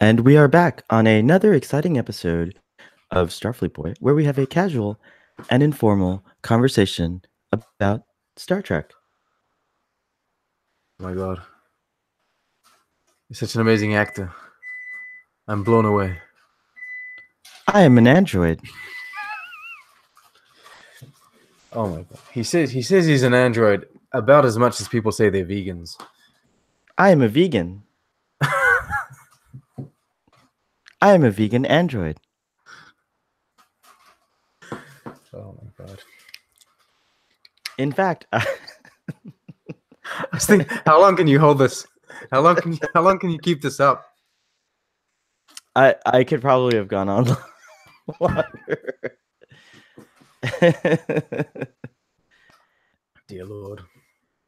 And we are back on another exciting episode of Starfleet Boy, where we have a casual and informal conversation about Star Trek. Oh my God. You're such an amazing actor. I'm blown away. I am an android. Oh my God. He says he's an android about as much as people say they're vegans. I am a vegan. I am a vegan android. Oh my God. In fact, I was thinking, how long can you hold this? How long can you keep this up? I could probably have gone on longer. Dear Lord.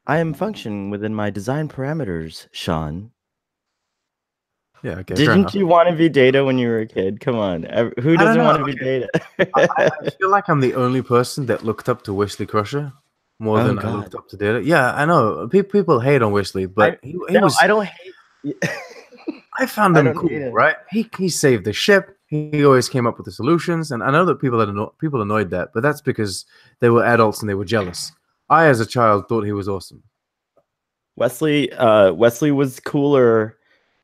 I am functioning within my design parameters, Sean. Yeah, okay. Didn't you want to be Data when you were a kid? Come on. Who doesn't want to be Data? I feel like I'm the only person that looked up to Wesley Crusher more than I looked up to Data. Yeah, I know. People hate on Wesley, but he was. I don't hate. I found him cool, right? He saved the ship. He always came up with the solutions, and I know that people annoyed that, but that's because they were adults and they were jealous. I, as a child, thought he was awesome. Wesley was cooler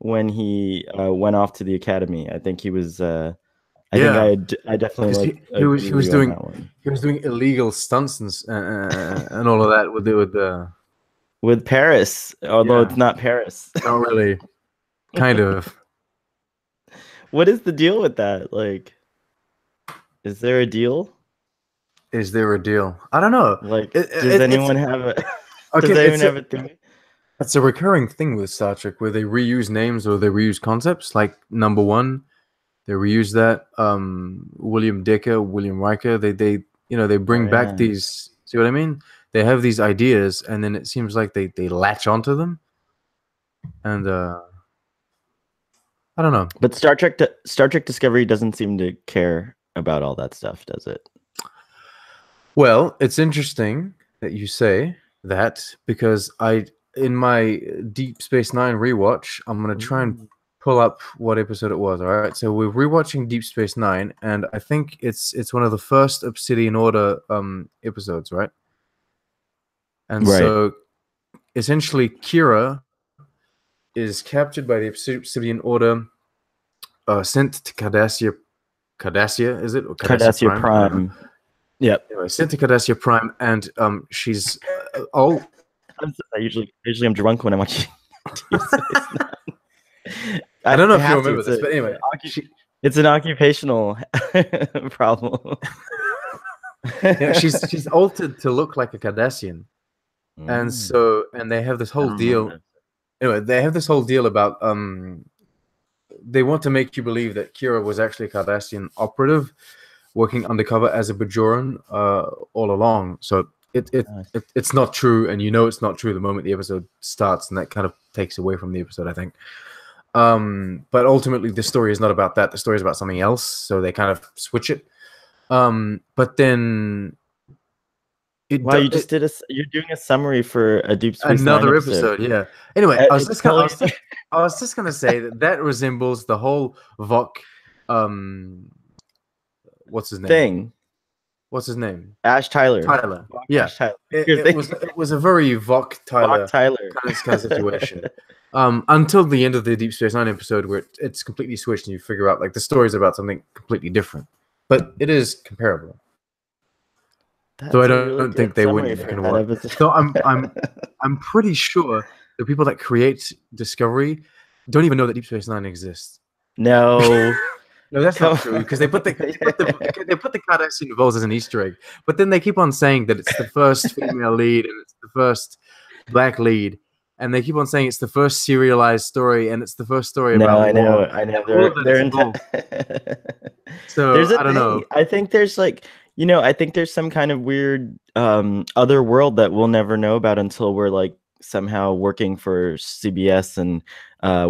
when he went off to the academy. I think he was. I definitely he was doing illegal stunts and all of that with Paris, although it's not Paris. Not really. Kind of. What is the deal with that? Like, is there a deal? Is there a deal? I don't know. Like, does anyone have a? Does anyone have a thing? It's a recurring thing with Star Trek where they reuse names or they reuse concepts. Like number one, they reuse that. William Dicker, William Riker. They bring back these. See what I mean? They have these ideas, and then it seems like they latch onto them, and I don't know. But Star Trek Discovery doesn't seem to care about all that stuff, does it? Well, it's interesting that you say that because in my Deep Space Nine rewatch, I'm gonna try and pull up what episode it was. All right, so we're rewatching Deep Space Nine, and I think it's one of the first Obsidian Order episodes, right? And so essentially, Kira is captured by the Obsidian Order, sent to Cardassia. Cardassia, is it? Or Cardassia Prime. Yep. Anyway, sent to Cardassia Prime, and she's Usually I'm drunk when I'm watching. I don't know if you remember this, but anyway, it's an occupational problem. Yeah, she's altered to look like a Cardassian, and they have this whole deal. Anyway, they have this whole deal about they want to make you believe that Kira was actually a Cardassian operative working undercover as a Bajoran all along. So it's not true, and it's not true the moment the episode starts, and that kind of takes away from the episode, I think. But ultimately, the story is not about that. The story is about something else, so they kind of switch it. But then you're doing a summary for a Deep Space another Nine episode. Yeah. Anyway, I was just gonna say that resembles the whole Vok. What's his name? Thing. What's his name? Ash Tyler. Yeah. Ash Tyler. It was a very Vok Tyler kind of situation. Until the end of the Deep Space Nine episode, where it's completely switched, and you figure out like the story's about something completely different, but it is comparable. So I don't think they wouldn't make it work. So I'm pretty sure the people that create Discovery don't even know that Deep Space Nine exists. No. No, that's not true, because they put the Cardassian Vols as an Easter egg, but then they keep on saying that it's the first female lead and it's the first black lead, and they keep on saying it's the first serialized story and it's the first story about. I know. So I don't know. I think there's I think there's some kind of weird other world that we'll never know about until we're like somehow working for CBS and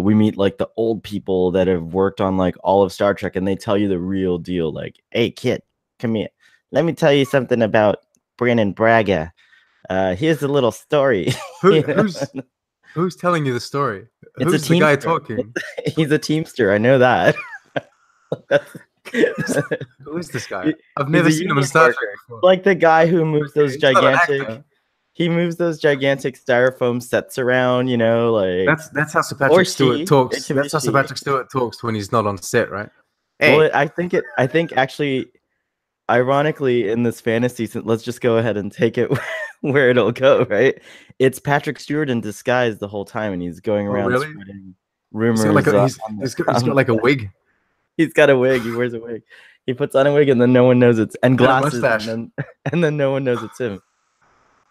we meet like the old people that have worked on like all of Star Trek, and they tell you the real deal. Like, hey kid, come here. Let me tell you something about Brandon Braga. Here's a little story. Who's telling you the story? It's a Who's the guy teamster. talking? He's a teamster. I know that. Who is this guy? He- I've He's never a seen him in union Star Trek worker, before. like the guy who moves those He's not an gigantic. actor. He moves those gigantic styrofoam sets around, you know, like That's how Sir or Patrick Stewart she. It talks. can be That's how Sir she. Patrick Stewart talks when he's not on set, right? Well, Hey, I think actually, ironically, in this fantasy, let's just go ahead and take it where it'll go, right? It's Patrick Stewart in disguise the whole time, and he's going oh around really? spreading He's got like rumors. a On he's got like a wig he's got a wig. He wears a wig. He puts on a wig, and then no one knows it's and and a glasses, mustache. and then no one knows it's him.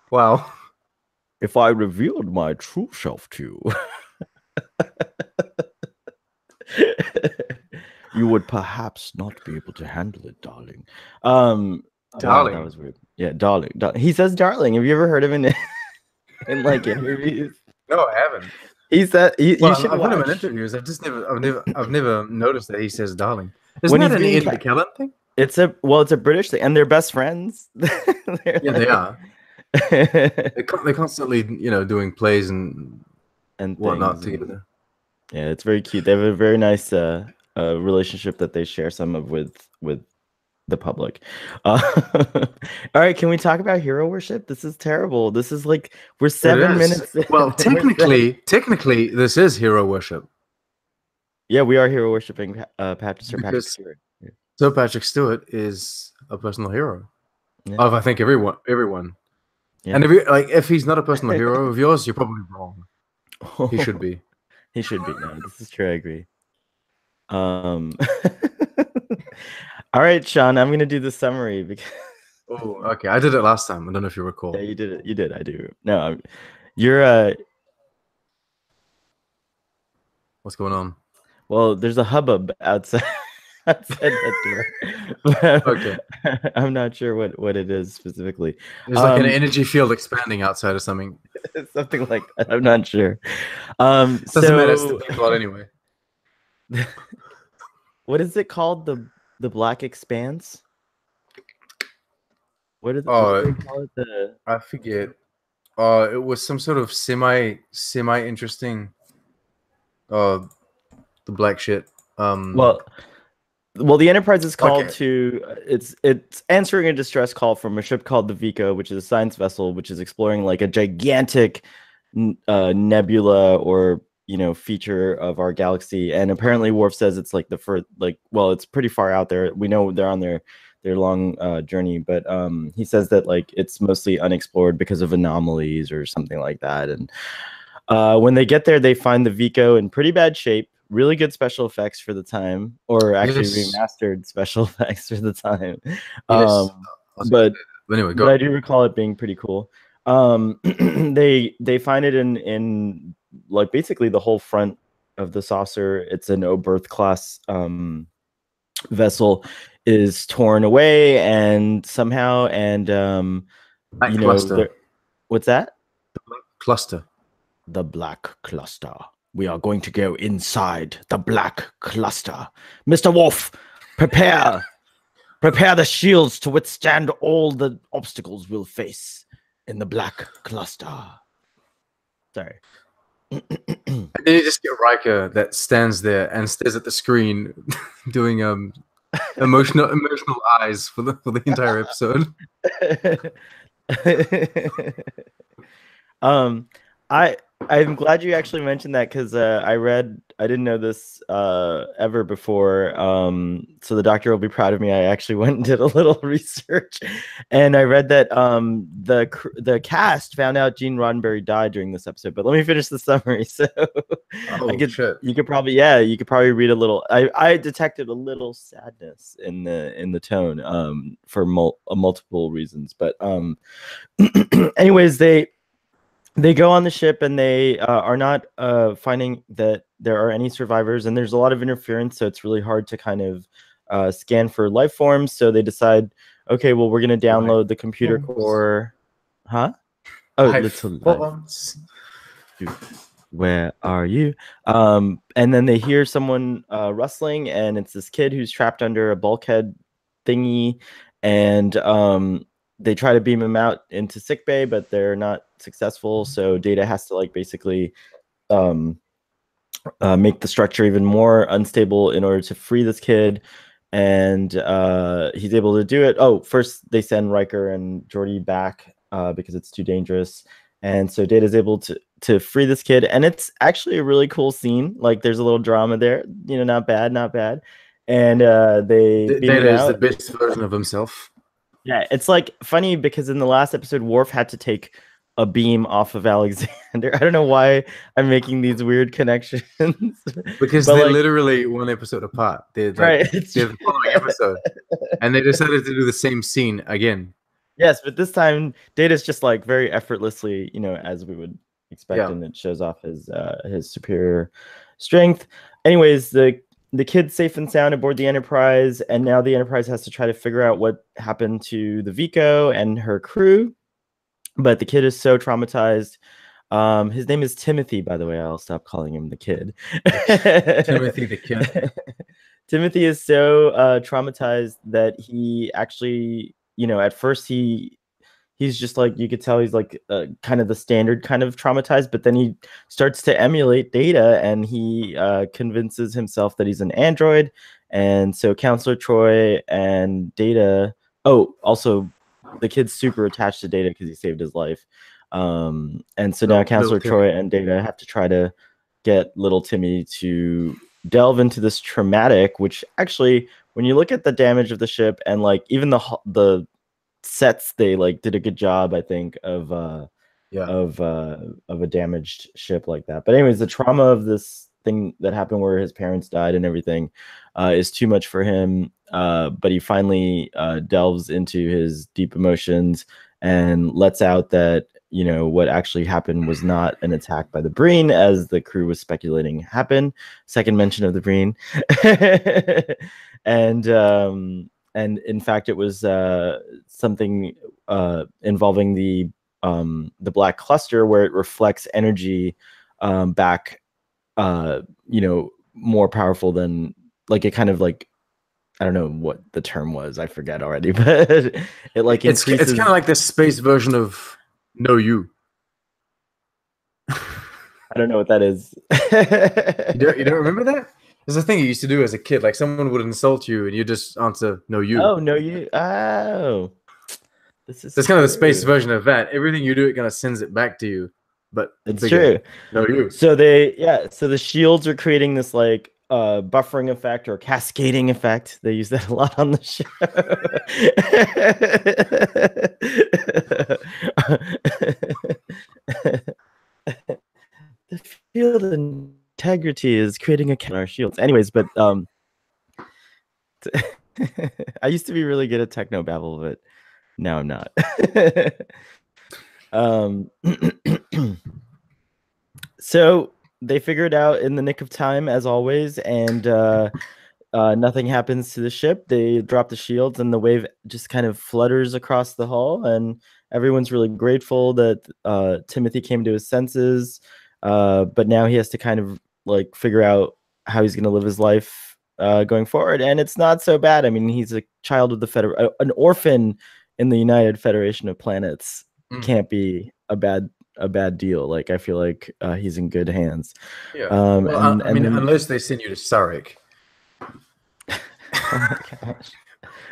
Wow. If I revealed my true self to you, you would perhaps not be able to handle it, darling. Wow, that Darling. was weird. Yeah, darling. He says darling. Have you ever heard of him in like interviews? No, I haven't. He said you Well, should I've heard him in watch interviews. I've never noticed that he says darling. Isn't when that he's an being Ian McKellen thing? it's a British thing, and they're best friends. They're Yeah, they are. They're constantly, doing plays and and whatnot things. together. Yeah, it's very cute. They have a very nice relationship that they share some of with the public. All right, can we talk about hero worship? This is terrible. This is like we're 7 minutes. Well, technically, this is hero worship. Yeah, we are hero worshiping Sir Patrick Because Stewart. Sir Patrick Stewart is a personal hero Yeah. of, I think, everyone. Yeah. And if he's not a personal hero of yours, you're probably wrong. He should be. He should be. No, this is true. I agree. All right, Sean, I'm gonna do the summary because Oh, okay. I did it last time. I don't know if you recall. yeah, you did it. You did. I do. No, you're What's going on? well, there's a hubbub outside that door. Okay. I'm not sure what it is specifically. There's like an energy field expanding outside or something. Something like that. I'm not sure. Doesn't matter. It's the plot anyway. What is it called? The Black Expanse? What do they call it? I forget. It was some sort of semi interesting. The black shit. Well, the Enterprise is called to it's answering a distress call from a ship called the Veco, which is a science vessel which is exploring like a gigantic nebula or feature of our galaxy. And apparently Worf says it's like it's pretty far out there. We know they're on their long journey, but he says that like it's mostly unexplored because of anomalies or something like that. And when they get there, they find the Veco in pretty bad shape. Really good special effects for the time, or actually remastered special effects for the time. But anyway, but I do recall it being pretty cool. They find it in like basically the whole front of the saucer. It's an Oberth class vessel is torn away and somehow cluster. What's that? Cluster. The Black Cluster. We are going to go inside the Black Cluster. Mr. Worf, prepare the shields to withstand all the obstacles we'll face in the Black Cluster. Sorry. And then you just get Riker that stands there and stares at the screen, doing emotional eyes for the entire episode. I'm glad you actually mentioned that because I didn't know this ever before. So the doctor will be proud of me. I actually went and did a little research, and I read that the cast found out Gene Roddenberry died during this episode. But let me finish the summary. So you could probably read a little. I detected a little sadness in the tone for multiple reasons. But anyways, they go on the ship and they are not finding that there are any survivors, and there's a lot of interference, so it's really hard to kind of scan for life forms. So they decide, okay, well, we're going to download the computer core. Huh? Oh, little life. Where are you? And then they hear someone rustling, and it's this kid who's trapped under a bulkhead thingy, and they try to beam him out into sickbay, but they're not successful. So Data has to like basically make the structure even more unstable in order to free this kid. And he's able to do it. Oh, first they send Riker and Geordi back because it's too dangerous. And so Data's able to free this kid. And it's actually a really cool scene. Like there's a little drama there. You know, not bad, not bad. And they beam him Data is the out. best version of himself. Yeah, it's like funny because in the last episode, Worf had to take a beam off of Alexander. I don't know why I'm making these weird connections. Because but they're like, literally one episode apart. They're right, like they're the following episode. And they decided to do the same scene again. yes, but this time Data's just like very effortlessly, you know, as we would expect, Yeah. and it shows off his superior strength. Anyways, the kid's safe and sound aboard the Enterprise, and now the Enterprise has to try to figure out what happened to the Veco and her crew. But the kid is so traumatized. His name is Timothy, by the way. I'll stop calling him the kid. Timothy the kid. Timothy is so traumatized that he actually, you know, at first he's just like, you could tell he's like kind of the standard kind of traumatized, but then he starts to emulate Data, and he convinces himself that he's an android. And so Counselor Troy and Data, oh, also the kid's super attached to Data because he saved his life. And so now Counselor Troy and Data have to try to get little Timmy to delve into this traumatic, which actually, when you look at the damage of the ship and like even the sets, they like did a good job, I think, of a damaged ship like that. But anyways, the trauma of this thing that happened where his parents died and everything is too much for him. But he finally delves into his deep emotions and lets out that, you know, what actually happened was not an attack by the Breen, as the crew was speculating happened. Second mention of the Breen. And in fact, it was something involving the black cluster, where it reflects energy back, you know, more powerful than, like, it kind of like, I don't know what the term was, I forget already, but it like increases. It's kind of like the space version of Know You. I don't know what that is. You don't remember that? There's a thing you used to do as a kid. Like someone would insult you, and you just answer "No you." Oh, no you. Oh, this is. That's kind of the space version of that. Everything you do, it kind of sends it back to you. But it's true. No you. So so the shields are creating this like buffering effect or cascading effect. They use that a lot on the show. The field integrity is creating a our shields. Anyways, but I used to be really good at techno babble, but now I'm not. So they figure it out in the nick of time, as always, and nothing happens to the ship. They drop the shields, and the wave just kind of flutters across the hull, and everyone's really grateful that Timothy came to his senses. But now he has to kind of like figure out how he's going to live his life going forward, and it's not so bad. I mean, he's a child of the an orphan in the United Federation of Planets. Can't be a bad deal. Like, I feel like he's in good hands. Yeah. Well, I mean, unless they send you to Sarek. Oh my gosh.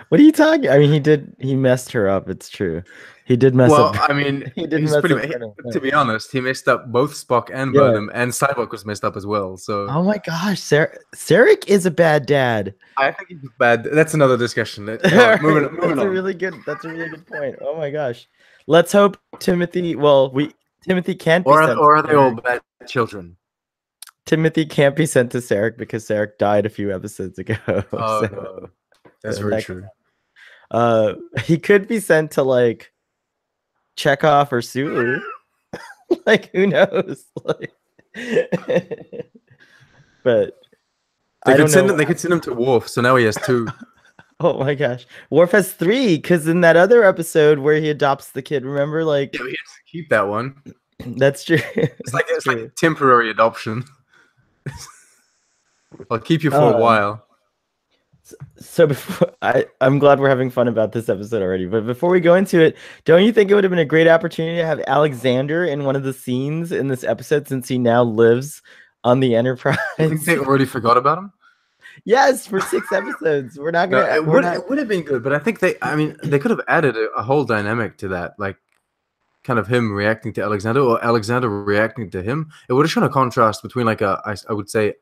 What are you talking? I mean, he messed her up. It's true. He did mess up. Well, I mean, he did mess up. To be honest, he messed up both Spock and Burnham, and Cyborg was messed up as well. So. Oh my gosh, Sarek is a bad dad. I think he's bad. That's another discussion. Moving on. That's a really good point. Oh my gosh. Let's hope Timothy. Well, Timothy can't be sent. Or are they all bad children? Timothy can't be sent to Sarek because Sarek died a few episodes ago. Oh, no. That's very true. He could be sent to like Chekhov or Sulu. Like, who knows? Like, but they could send him to Worf, so now he has 2. Oh my gosh, Worf has 3 because in that other episode where he adopts the kid, remember? Like, yeah, he has to keep that one. That's true. It's like a temporary adoption. I'll keep you for a while. So before I'm glad we're having fun about this episode already, but before we go into it, don't you think it would have been a great opportunity to have Alexander in one of the scenes in this episode since he now lives on the You think Enterprise? they already forgot about him? Yes, for 6 episodes. No, We're not it would have been good, but I think I mean, they could have added a whole dynamic to that, like kind of him reacting to Alexander or Alexander reacting to him. It would have shown a contrast between like I would say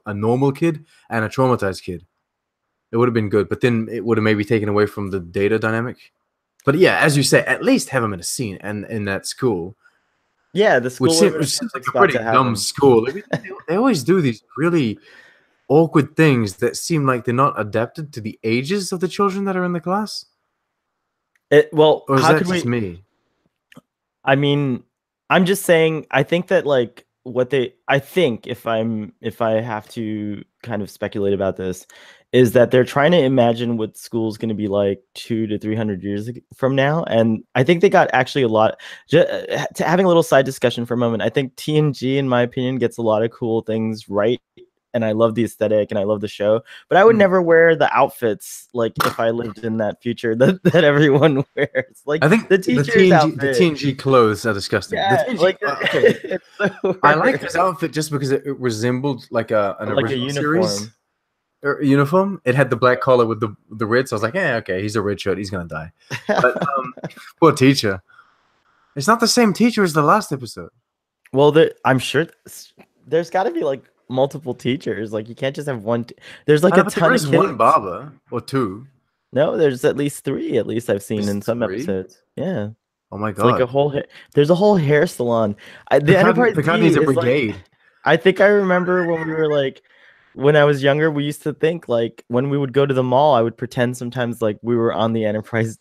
a normal kid and a traumatized kid. It would have been good, but then it would have maybe taken away from the data dynamic. But yeah, as you say, at least have him in a scene and in that school, Yeah, the school would have been which a seems like perfect a spot pretty to have dumb him. school. Like, they always do these really awkward things that seem like they're not adapted to the ages of the children that are in the class. Well, Or is how that could just we me? I mean, I'm just saying, I think that like I think if I have to kind of speculate about this, is that they're trying to imagine what school's going to be like 200 to 300 years from now. And I think they got actually a lot, to having a little side discussion for a moment. I think TNG, in my opinion, gets a lot of cool things right. And I love the aesthetic and I love the show, but I would never wear the outfits like if I lived in that future that everyone wears. Like I think the teacher's The outfit. TNG clothes are disgusting. The Yeah, TNG like okay. it's so I like his weird. outfit just because it resembled like an Like a original series uniform. uniform. It had the black collar with the red, so I was like, yeah, okay, he's a red shirt, he's gonna die. But poor teacher. It's not the same teacher as the last episode. Well, I'm sure there's got to be like multiple teachers. Like you can't just have one. There's like I know, a but there ton of is one kids. barber or two. No, there's at least three. At least I've seen There's in some three. episodes. Yeah, Oh my it's like a god. whole. There's a whole hair salon. The Enterprise Picard D needs a is like. brigade. I think I remember when we were like, when I was younger, we used to think like when we would go to the mall, I would pretend sometimes like we were on the Enterprise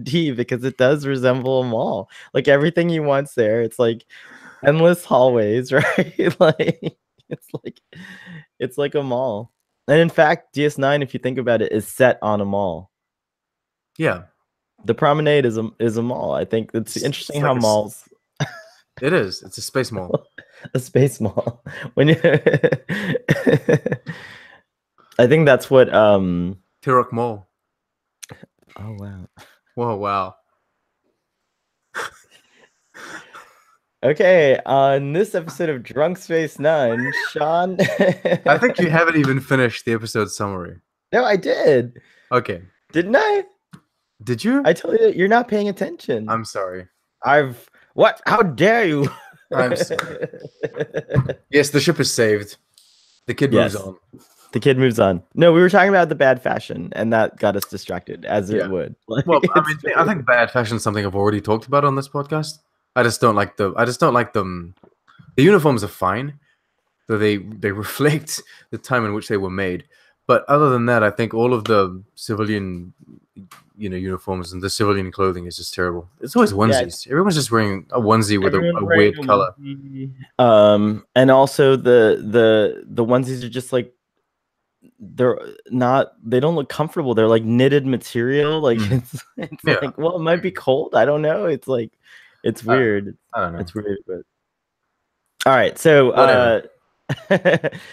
D because it does resemble a mall. Like everything you want's there. It's like endless hallways, right? Like it's like it's like a mall. And in fact, DS9, if you think about it, is set on a mall. Yeah. The promenade is a mall. I think it's It's interesting how like malls it is. It's a space mall. a space mall. When you I think that's what Tirok Mall. oh wow. Whoa, wow. Okay, on this episode of Drunk Space Nine, Sean I think you haven't even finished the episode summary. No, I did. Okay. Didn't I? Did you? I told you that you're not paying attention. I'm sorry. What? How dare you? I'm sorry. Yes, the ship is saved. The kid moves Yes. on. The kid moves on. No, we were talking about the bad fashion, and that got us distracted, as Yeah. it would. Like, Well, I mean, I think bad fashion is something I've already talked about on this podcast. I just don't like them. The uniforms are fine, so they reflect the time in which they were made. But other than that, I think all of the civilian, uniforms and the civilian clothing is just terrible. It's always onesies. Yeah. Everyone's just wearing a onesie with a weird color. And also the onesies are just like they don't look comfortable. They're like knitted material. Like it's like, well, it might be cold. I don't know. It's like it's weird. I don't know. It's weird, but all right. So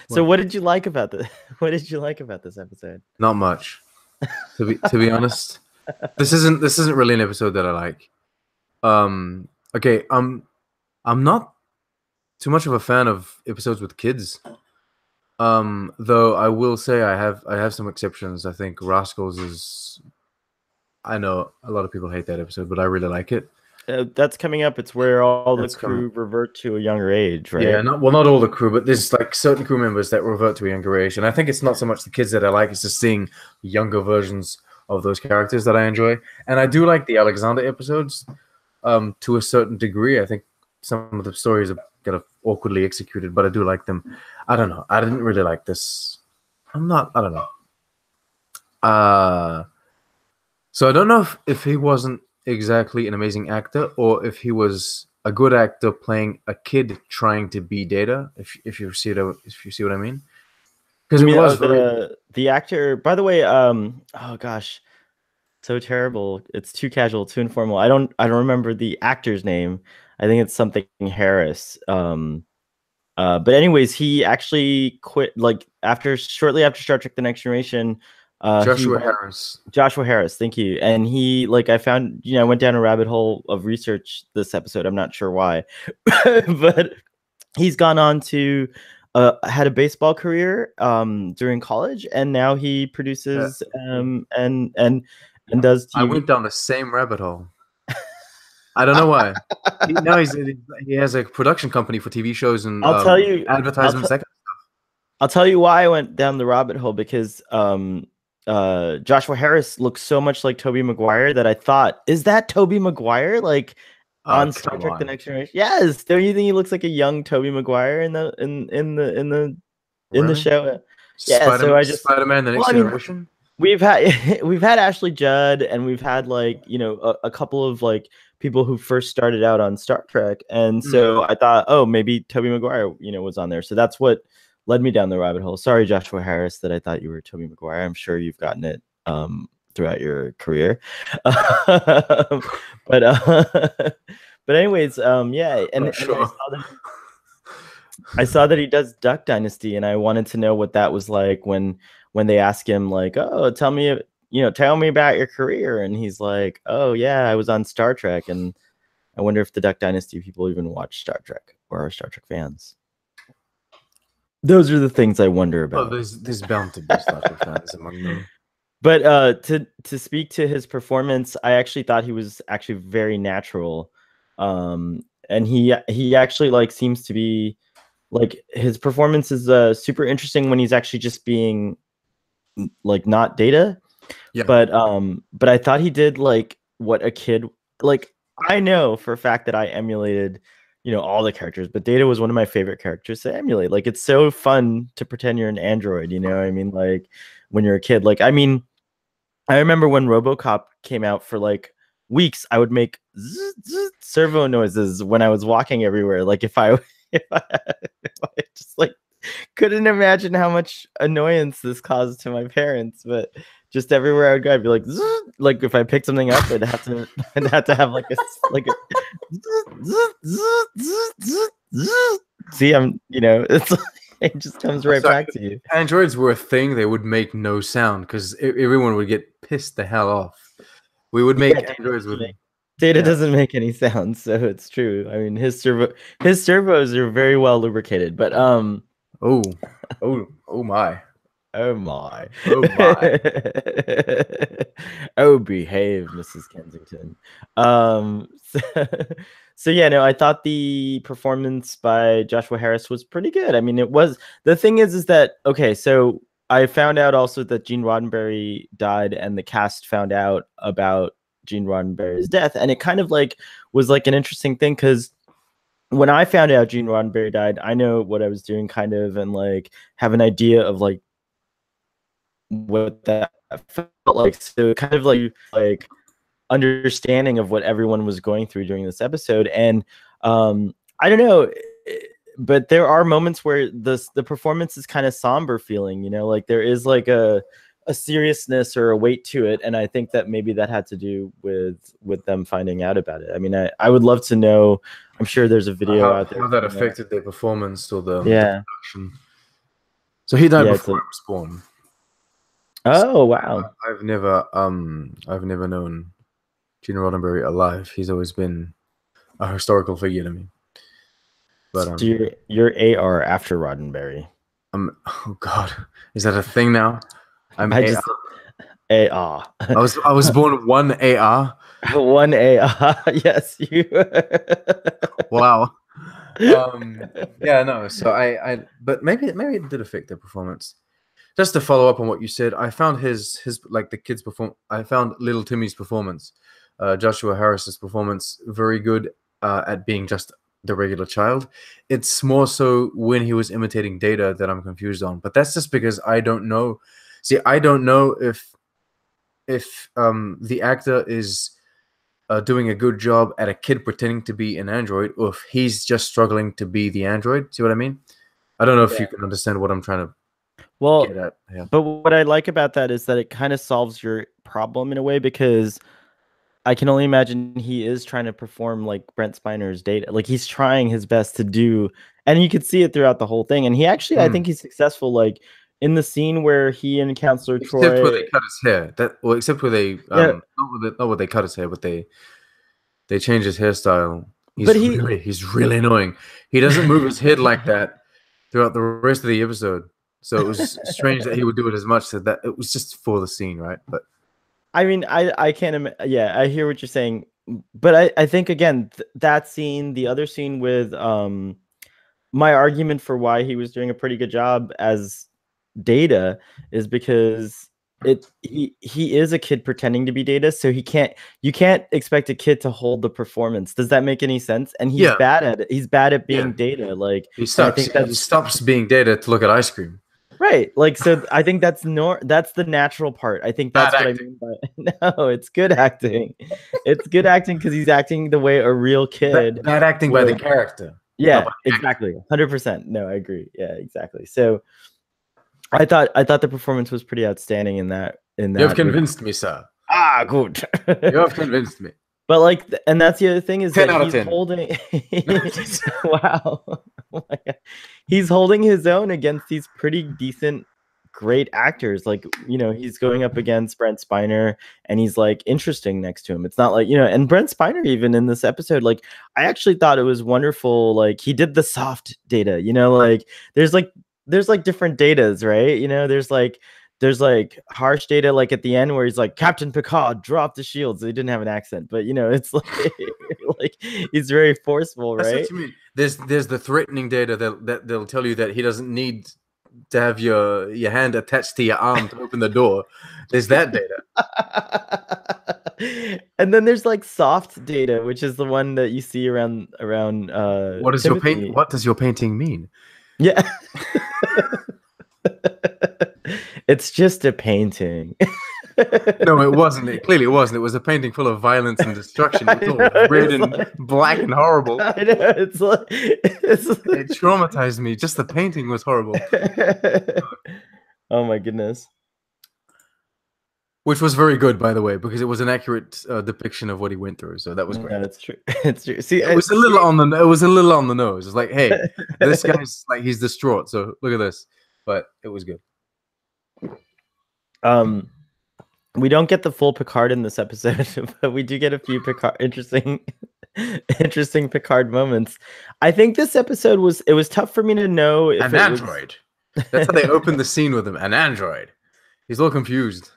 so what did you like about this episode? Not much. To be honest. This isn't really an episode that I like. Okay, I'm not too much of a fan of episodes with kids. Though I will say I have some exceptions. I think Rascals is. I know a lot of people hate that episode, but I really like it. That's coming up. It's where all the crew revert to a younger age, right? Yeah, not all the crew, but there's like certain crew members that revert to a younger age, and I think it's not so much the kids that I like; it's just seeing younger versions of those characters that I enjoy. And I do like the Alexander episodes, to a certain degree. I think some of the stories are kind of awkwardly executed, but I do like them. I don't know. I didn't really like this. I don't know. So I don't know if he wasn't exactly an amazing actor or if he was a good actor playing a kid trying to be Data. If you see what I mean. Because it was the actor. By the way, oh gosh, so terrible. It's too casual, too informal. I don't remember the actor's name. I think it's something Harris. But anyways, he actually quit like shortly after Star Trek: The Next Generation. He Joshua went Harris. Joshua Harris, thank you. And he like I found, I went down a rabbit hole of research this episode. I'm not sure why, but he's gone on to had a baseball career during college, and now he Yeah. produces and does I TV. went down the same rabbit hole. I don't know why. He has a production company for TV shows and I'll tell you. I'll advertisements. tell. I'll tell you why I went down the rabbit hole, because Joshua Harris looks so much like Tobey Maguire that I thought, is that Tobey Maguire like on Star Come Trek: The on. Next Generation? Yes. Don't you think he looks like a young Tobey Maguire in the Really? show? Yeah. So I just, Spider-Man: The well, Next I mean, Generation? we've had we've had Ashley Judd, and we've had like a couple of like people who first started out on Star Trek, and so I thought, oh, maybe Tobey Maguire was on there. So that's what led me down the rabbit hole. Sorry, Joshua Harris, that I thought you were Tobey Maguire. I'm sure you've gotten it throughout your career. but but anyways, yeah, and Sure. I saw that he does Duck Dynasty, and I wanted to know what that was like when they ask him like, oh, tell me about your career, and he's like, oh yeah, I was on Star Trek. And I wonder if the Duck Dynasty people even watch Star Trek or are Star Trek fans. Those are the things I wonder about. Oh, there's bound to be Star Trek fans among them. But to speak to his performance, I actually thought he was actually very natural, and he actually like seems to be like, his performance is super interesting when he's actually just being like not Data. Yeah. But I thought he did like what a kid, like, I know for a fact that I emulated all the characters, but Data was one of my favorite characters to emulate. Like, it's so fun to pretend you're an android, I mean, like, when you're a kid. Like, I mean, I remember when RoboCop came out, for like weeks I would make servo noises when I was walking everywhere, like if I if I, if I just like couldn't imagine how much annoyance this caused to my parents. But just everywhere I would go, I'd be like, like if I picked something up, I'd have to have like a see, it's like, it just comes right back to you. Androids were a thing. They would make no sound because everyone would get pissed the hell off. We would make androids with Data doesn't make any sound, so it's true. I mean, his servos are very well lubricated, but oh my. Oh my. Oh my. Oh, behave, Mrs. Kensington. So yeah, no, I thought the performance by Joshua Harris was pretty good. I mean, it was, the thing is that, okay, so I found out also that Gene Roddenberry died, and the cast found out about Gene Roddenberry's death, and it kind of like was like an interesting thing, because when I found out Gene Roddenberry died, I know what I was doing kind of, and like have an idea of like what that felt like. So kind of like understanding of what everyone was going through during this episode. And I don't know, but there are moments where the performance is kind of somber feeling, like there is like a seriousness or a weight to it. And I think that maybe that had to do with them finding out about it. I mean, I would love to know. I'm sure there's a video out there how that affected their performance or the production. So he died before I was born. Oh, wow. I've never known Gene Roddenberry alive. He's always been a historical figure to me. But so you're AR after Roddenberry. Oh God, is that a thing now? I'm AR. I was born one AR. One AR. Yes, you. Wow. Yeah, no. So but maybe it did affect their performance. Just to follow up on what you said, I found his like the kids I found little Timmy's performance, Joshua Harris's performance, very good at being just the regular child. It's more so when he was imitating Data that I'm confused on. But that's just because I don't know. See, I don't know if the actor is doing a good job at a kid pretending to be an android, or if he's just struggling to be the android. See what I mean? I don't know if you can understand what I'm trying to. Well, but what I like about that is that it kind of solves your problem in a way, because I can only imagine he is trying to perform like Brent Spiner's Data. Like, he's trying his best to do, and you could see it throughout the whole thing. And he actually, I think he's successful, like in the scene where he and Counselor Except where Troy, they cut his hair. Except where they yeah, not where they cut his hair, but they change his hairstyle. but he, He's really annoying. He doesn't move his head like that throughout the rest of the episode. So it was strange that he would do it as much. So that it was just for the scene, right? But I mean, I can't. Yeah, I hear what you're saying, but I think again that scene, the other scene with my argument for why he was doing a pretty good job as Data is because he is a kid pretending to be Data, so you can't expect a kid to hold the performance. Does that make any sense? And he's yeah, bad at it. He's bad at yeah, being Data. Like, he and I sucks. think He that's stops being Data to look at ice cream. right. Like, so I think that's the natural part. I think Bad that's what I acting. mean by no, it's good acting. It's good acting because he's acting the way a real kid Bad acting by the would. character, not Yeah, by the actor. exactly. 100%. No, I agree. Yeah, exactly. So I thought the performance was pretty outstanding in You have that regard. convinced me, sir. Ah, good. You have convinced me. But like, and that's the other thing is 10 that out of he's 10. holding. Wow, oh my God. He's holding his own against these pretty decent, great actors. Like, he's going up against Brent Spiner, and he's like interesting next to him. It's not like and Brent Spiner even in this episode, like I actually thought it was wonderful. Like he did the soft Data. Like there's like different datas, right? There's like harsh Data, like at the end where he's like Captain Picard, drop the shields. They didn't have an accent, but it's like like he's very forceful, That's right? what you mean. There's the threatening Data that they'll tell you that he doesn't need to have your hand attached to your arm to open the door. There's that Data. And then there's like soft Data, which is the one that you see around Timothy. What does your painting mean? Yeah. It's just a painting. No, it wasn't. It clearly wasn't. It was a painting full of violence and destruction. It was all red and black and horrible. I know. It traumatized me. Just the painting was horrible. Oh my goodness. Which was very good, by the way, because it was an accurate depiction of what he went through. So that was great. Yeah, that's true. It's true. See, it was a little on the nose. It's like, hey, this guy's like he's distraught. So look at this. But it was good. We don't get the full Picard in this episode, but we do get a few interesting Picard moments. I think this episode was tough for me to know if an android. That's how they opened the scene with him. An android. He's a little confused.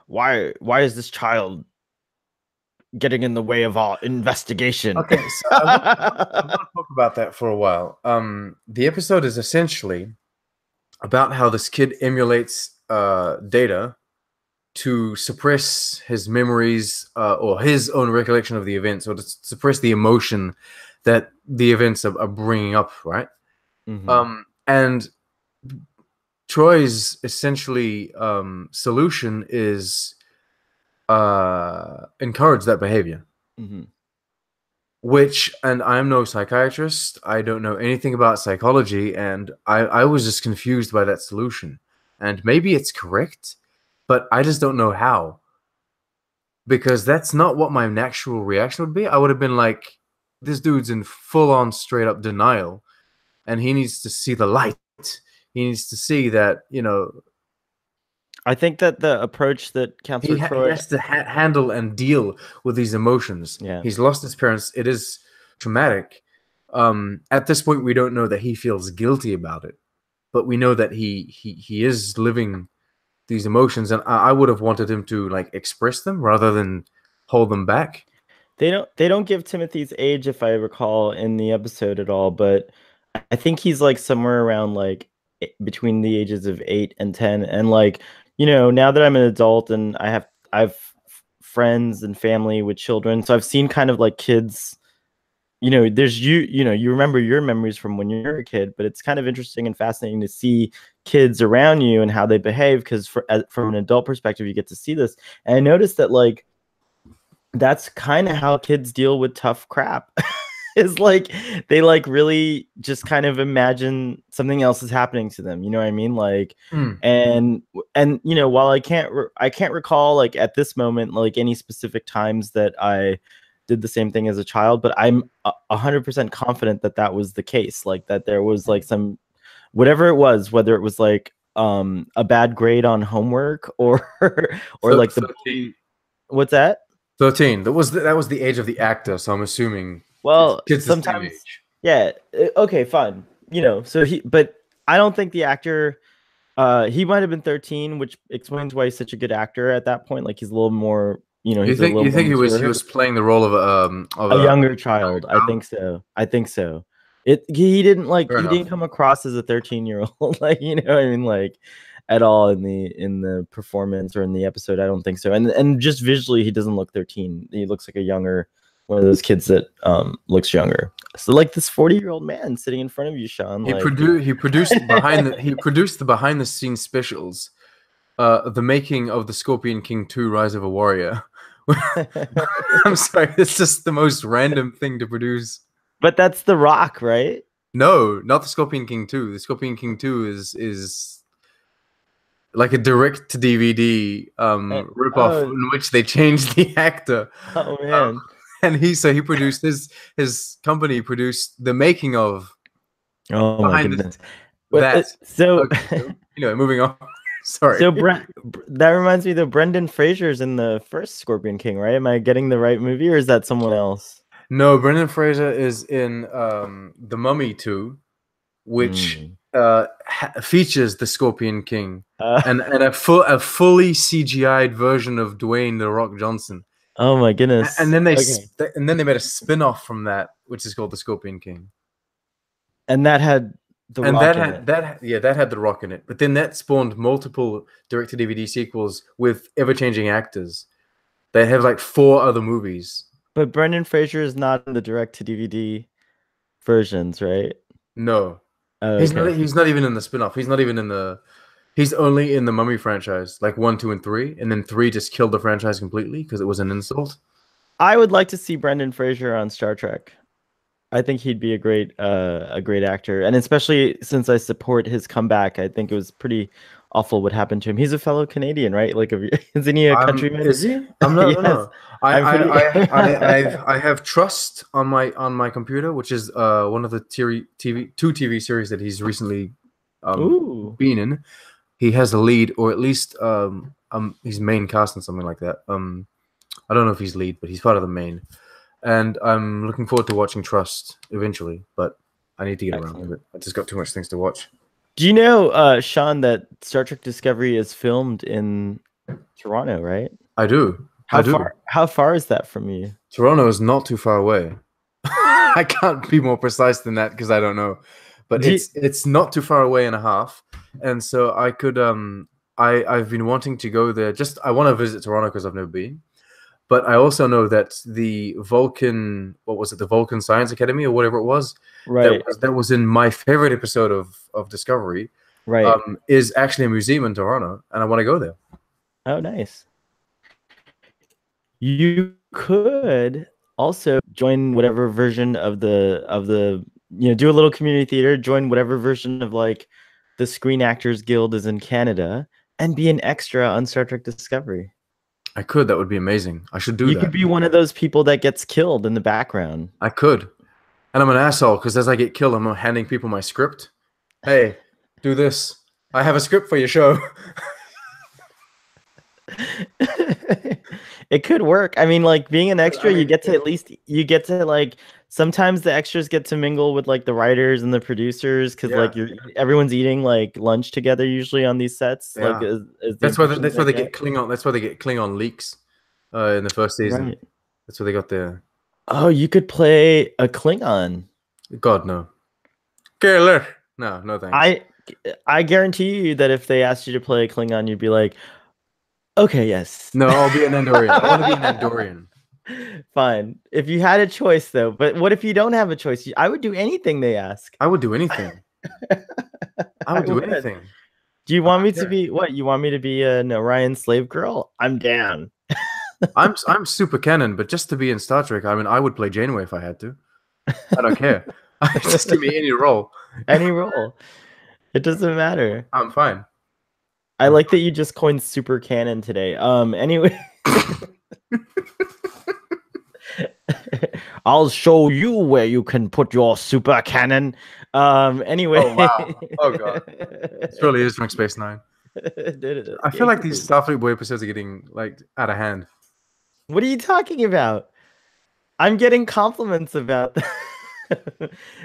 Why is this child getting in the way of our investigation? Okay, so I want to talk about that for a while. The episode is essentially about how this kid emulates Data to suppress his memories or his own recollection of the events, or to suppress the emotion that the events are bringing up, right? Mm-hmm. And Troy's essentially solution is encourage that behavior. Mm-hmm. Which, and I'm no psychiatrist, I don't know anything about psychology, and I was just confused by that solution. And maybe it's correct, but I just don't know how. Because that's not what my natural reaction would be. I would have been like, this dude's in full-on straight-up denial, and he needs to see the light. He needs to see that, I think that the approach that Counselor Troy has to handle and deal with these emotions. Yeah. He's lost his parents. It is traumatic. At this point, we don't know that he feels guilty about it, but we know that he is living these emotions, and I would have wanted him to like express them rather than hold them back. They don't give Timothy's age, if I recall, in the episode at all, but I think he's like somewhere around like between the ages of 8 and 10, and like now that I'm an adult and I've friends and family with children, so I've seen kind of like kids. There's you remember your memories from when you're a kid, but it's kind of interesting and fascinating to see kids around you and how they behave, because from an adult perspective, you get to see this. And I noticed that like that's kind of how kids deal with tough crap. Is like they like really just kind of imagine something else is happening to them. You know what I mean? Like, and while I can't recall like at this moment like any specific times that I did the same thing as a child, but I'm 100% confident that that was the case. Like that there was like some whatever it was, whether it was like a bad grade on homework or like the 13. what's that? 13. That was the age of the actor, so I'm assuming Well, kids the same sometimes, age. yeah, okay, fine. So but I don't think the actor, he might have been 13, which explains why he's such a good actor at that point. Like he's a little more, he's a little You more think he mature. was playing the role of A a younger child. I think so. I think so. He didn't fair he didn't enough. come across as a 13-year-old, like, what I mean, like at all in the performance or in the episode. I don't think so. And just visually, he doesn't look 13. He looks like a younger one of those kids that looks younger. So like this 40-year-old man sitting in front of you, Sean, like He produced the behind the scenes specials, the making of the Scorpion King 2: Rise of a Warrior. I'm sorry, it's just the most random thing to produce. but that's The Rock, right? No, not the Scorpion King 2. The Scorpion King 2 is like a direct to DVD ripoff Oh, in which they changed the actor. oh man. And he produced his company produced the making of Oh my behind goodness. that. So Okay, so, moving on. Sorry. So that reminds me though, Brendan Fraser's in the first Scorpion King, right? Am I getting the right movie, or is that someone else? No, Brendan Fraser is in The Mummy 2, which features the Scorpion King and a fully CGI'd version of Dwayne The Rock Johnson. Oh my goodness. And then they made a spin-off from that, which is called The Scorpion King. And that had The Rock in it. That had The Rock in it. But then that spawned multiple direct-to-DVD sequels with ever-changing actors. They have like 4 other movies. But Brendan Fraser is not in the direct-to-DVD versions, right? No. Oh, He's okay. not even in the spin-off. He's not even in the... He's only in the Mummy franchise, like 1, 2, and 3. And then 3 just killed the franchise completely because it was an insult. I would like to see Brendan Fraser on Star Trek. I think he'd be a great actor, and especially since I support his comeback, I think it was pretty awful what happened to him. He's a fellow Canadian, right? Like, isn't he a countryman? Is he? I'm not. Yes. No. I have Trust on my computer, which is one of the two TV series that he's recently been in. He has a lead, or at least he's main cast in something like that. I don't know if he's lead, but he's part of the main. And I'm looking forward to watching Trust eventually, but I need to get around to it. I just got too much things to watch. Do you know, Sean, that Star Trek Discovery is filmed in Toronto, right? I do. How far is that from you? Toronto is not too far away. I can't be more precise than that because I don't know. But it's not too far away and a half. And so I could I've been wanting to go there. I want to visit Toronto because I've never been. But I also know that the Vulcan, the Vulcan Science Academy or whatever it was, right? That was in my favorite episode of Discovery, right? Is actually a museum in Toronto, and I want to go there. Oh, nice. You could also join whatever version of the do a little community theater, join whatever version of like the Screen Actors Guild is in Canada, and be an extra on Star Trek Discovery. I could. That would be amazing. I should do that. You could be one of those people that gets killed in the background. I could. And I'm an asshole because as I get killed, I'm handing people my script. Hey, do this. I have a script for your show. It could work. I mean, like being an extra, you get to like sometimes the extras get to mingle with like the writers and the producers because like everyone's eating like lunch together usually on these sets. Yeah. Like that's why they get Klingon. That's why they get Klingon leaks in the first season. Right. That's why they got there. Oh, you could play a Klingon. God no. Killer. No thanks. I guarantee you that if they asked you to play a Klingon, you'd be like, okay, yes. No, I'll be an Andorian. I want to be an Andorian. Fine. If you had a choice, though, but what if you don't have a choice? I would do anything they ask. I would do anything. I would do anything. Do you want me to be what? You want me to be an Orion slave girl? I'm down. I'm super canon, but just to be in Star Trek, I mean, I would play Janeway if I had to. I don't care. Just give me any role. Any role. It doesn't matter. I'm fine. I like that you just coined super canon today. Anyway. I'll show you where you can put your super cannon. Anyway. Oh wow. Oh god. This really is Drunk Space Nine. I feel like these Starfleet Boy episodes are getting like out of hand. What are you talking about? I'm getting compliments about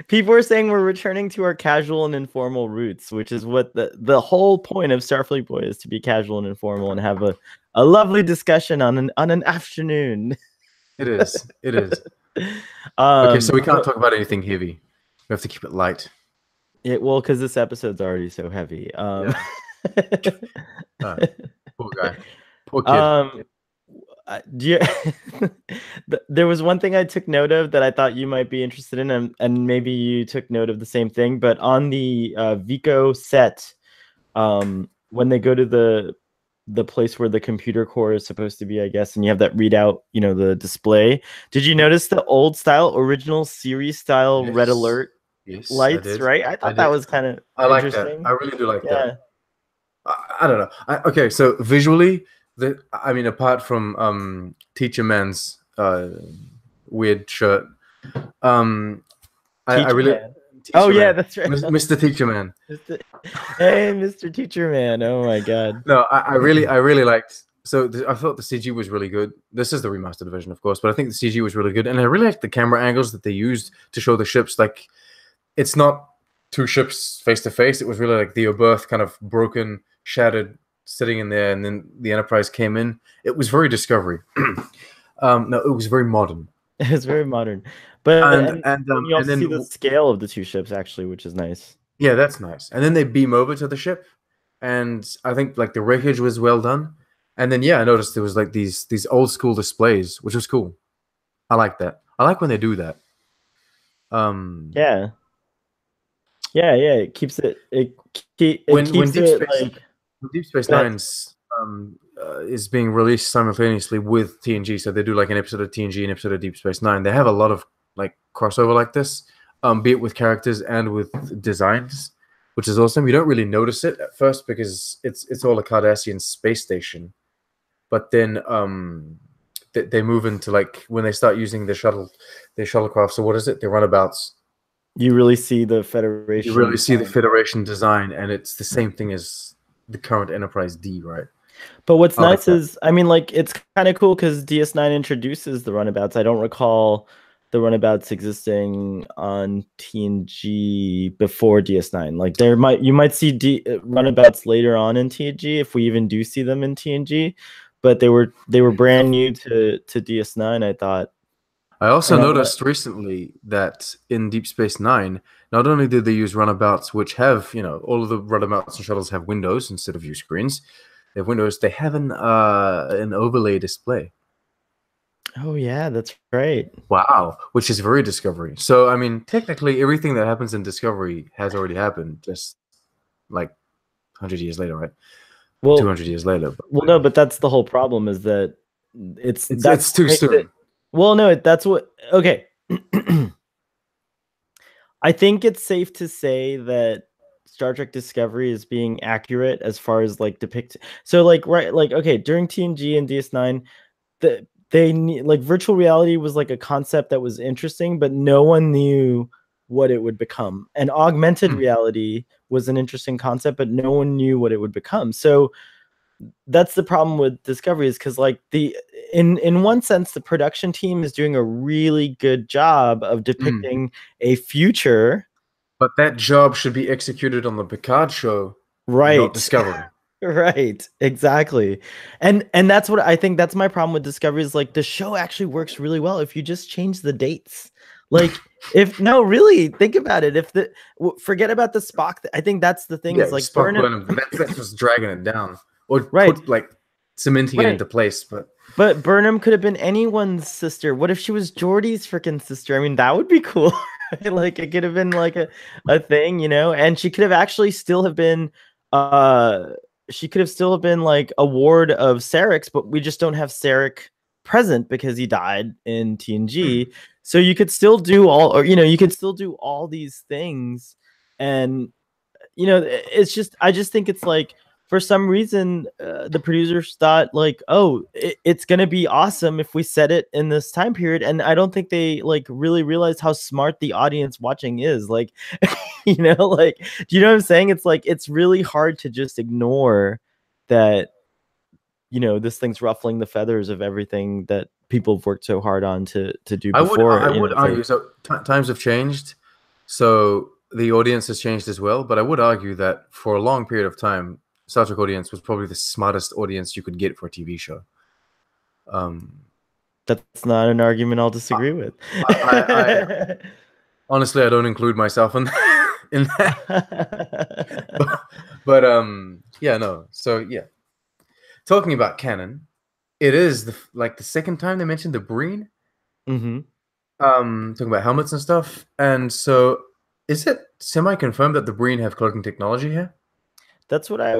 people are saying we're returning to our casual and informal roots, which is what the whole point of Starfleet Boy is, to be casual and informal and have a lovely discussion on an afternoon. It is. It is. Okay, so we can't talk about anything heavy. We have to keep it light. Well, because this episode's already so heavy. Yeah. Poor guy. Poor kid. Do you, there was one thing I took note of that I thought you might be interested in, and maybe you took note of the same thing, but on the Veco set, when they go to the place where the computer core is supposed to be, I guess, and you have that readout, the display. Did you notice the old style, original series style red alert lights? Right? I thought that was kind of interesting. That. I really do like that. I don't know. Okay, so visually, apart from Teacher Man's weird shirt, I really. Yeah, that's right, Mr. Teacher Man. Hey, Mr. Teacher Man! Oh my god. No, I really liked. So I thought the CG was really good. This is the remastered version, of course, but I think the CG was really good, and I really liked the camera angles that they used to show the ships. Like, it's not two ships face to face. It was really like the Oberth kind of broken, shattered, sitting in there, and then the Enterprise came in. It was very Discovery. No, it was very modern. It was very modern, but you also see the scale of the two ships, actually, which is nice. Yeah, that's nice. And then they beam over to the ship, and I think like the wreckage was well done. And then I noticed there was like these old school displays, which was cool. I like that. I like when they do that. Yeah. It keeps it. When Deep Space Nine's is being released simultaneously with TNG, so they do like an episode of TNG, an episode of Deep Space Nine. They have a lot of like crossover like this, be it with characters and with designs, which is awesome. You don't really notice it at first because it's all a Cardassian space station, but then they move into like when they start using their shuttlecraft. So what is it? Their runabouts. You really see the Federation. You really see the Federation design, and it's the same thing as the current Enterprise D, right? But what's nice is, I mean, like, it's kind of cool because DS9 introduces the runabouts. I don't recall the runabouts existing on TNG before DS9. Like, you might see runabouts later on in TNG if we even do see them in TNG, but they were brand new to DS9, I thought. I also noticed recently that in Deep Space Nine, not only did they use runabouts, which have, all of the runabouts and shuttles have windows instead of view screens. They have windows. They have an overlay display. Oh yeah, that's right. Wow, which is very Discovery. So I mean, technically, everything that happens in Discovery has already happened, just like 100 years later, right? Well, 200 years later. Well, no, but that's the whole problem, is that it's too soon. Well, no, that's what. Okay. I think it's safe to say that Star Trek Discovery is being accurate as far as like So like, right, like, okay, during TNG and DS9, they like virtual reality was like a concept that was interesting, but no one knew what it would become. And augmented reality was an interesting concept, but no one knew what it would become. So that's the problem with Discovery, is because like in one sense, the production team is doing a really good job of depicting a future. But that job should be executed on the Picard show, right? Not Discovery. Right, exactly. And that's what I think. That's my problem with Discovery, is like the show actually works really well if you just change the dates. Like, really think about it. Forget about the Spock. I think that's the thing. Is like Spock Burnham. That's what's dragging it down, or put, like cementing it into place. But Burnham could have been anyone's sister. What if she was Geordi's freaking sister? I mean, that would be cool. Like, it could have been like a thing, and she could have actually still have been like a ward of Sarek's, but we just don't have Sarek present because he died in TNG. So you could still do all these things. And it's just, I just think it's like, for some reason, the producers thought like, oh, it's gonna be awesome if we set it in this time period, and I don't think they like really realized how smart the audience watching is. Like, You know, like, do you know what I'm saying? It's like it's really hard to just ignore that, you know, this thing's ruffling the feathers of everything that people have worked so hard on to do before. I You know, would it's argue like, so. Times have changed, so the audience has changed as well. But I would argue that for a long period of time, Star Trek audience was probably the smartest audience you could get for a TV show. Um, that's not an argument I'll disagree with. I honestly I don't include myself in in that, but yeah, no. So yeah, talking about canon, it is the second time they mentioned the Breen. Hmm. Talking about helmets and stuff. And so, is it semi-confirmed that the Breen have cloaking technology here? That's what I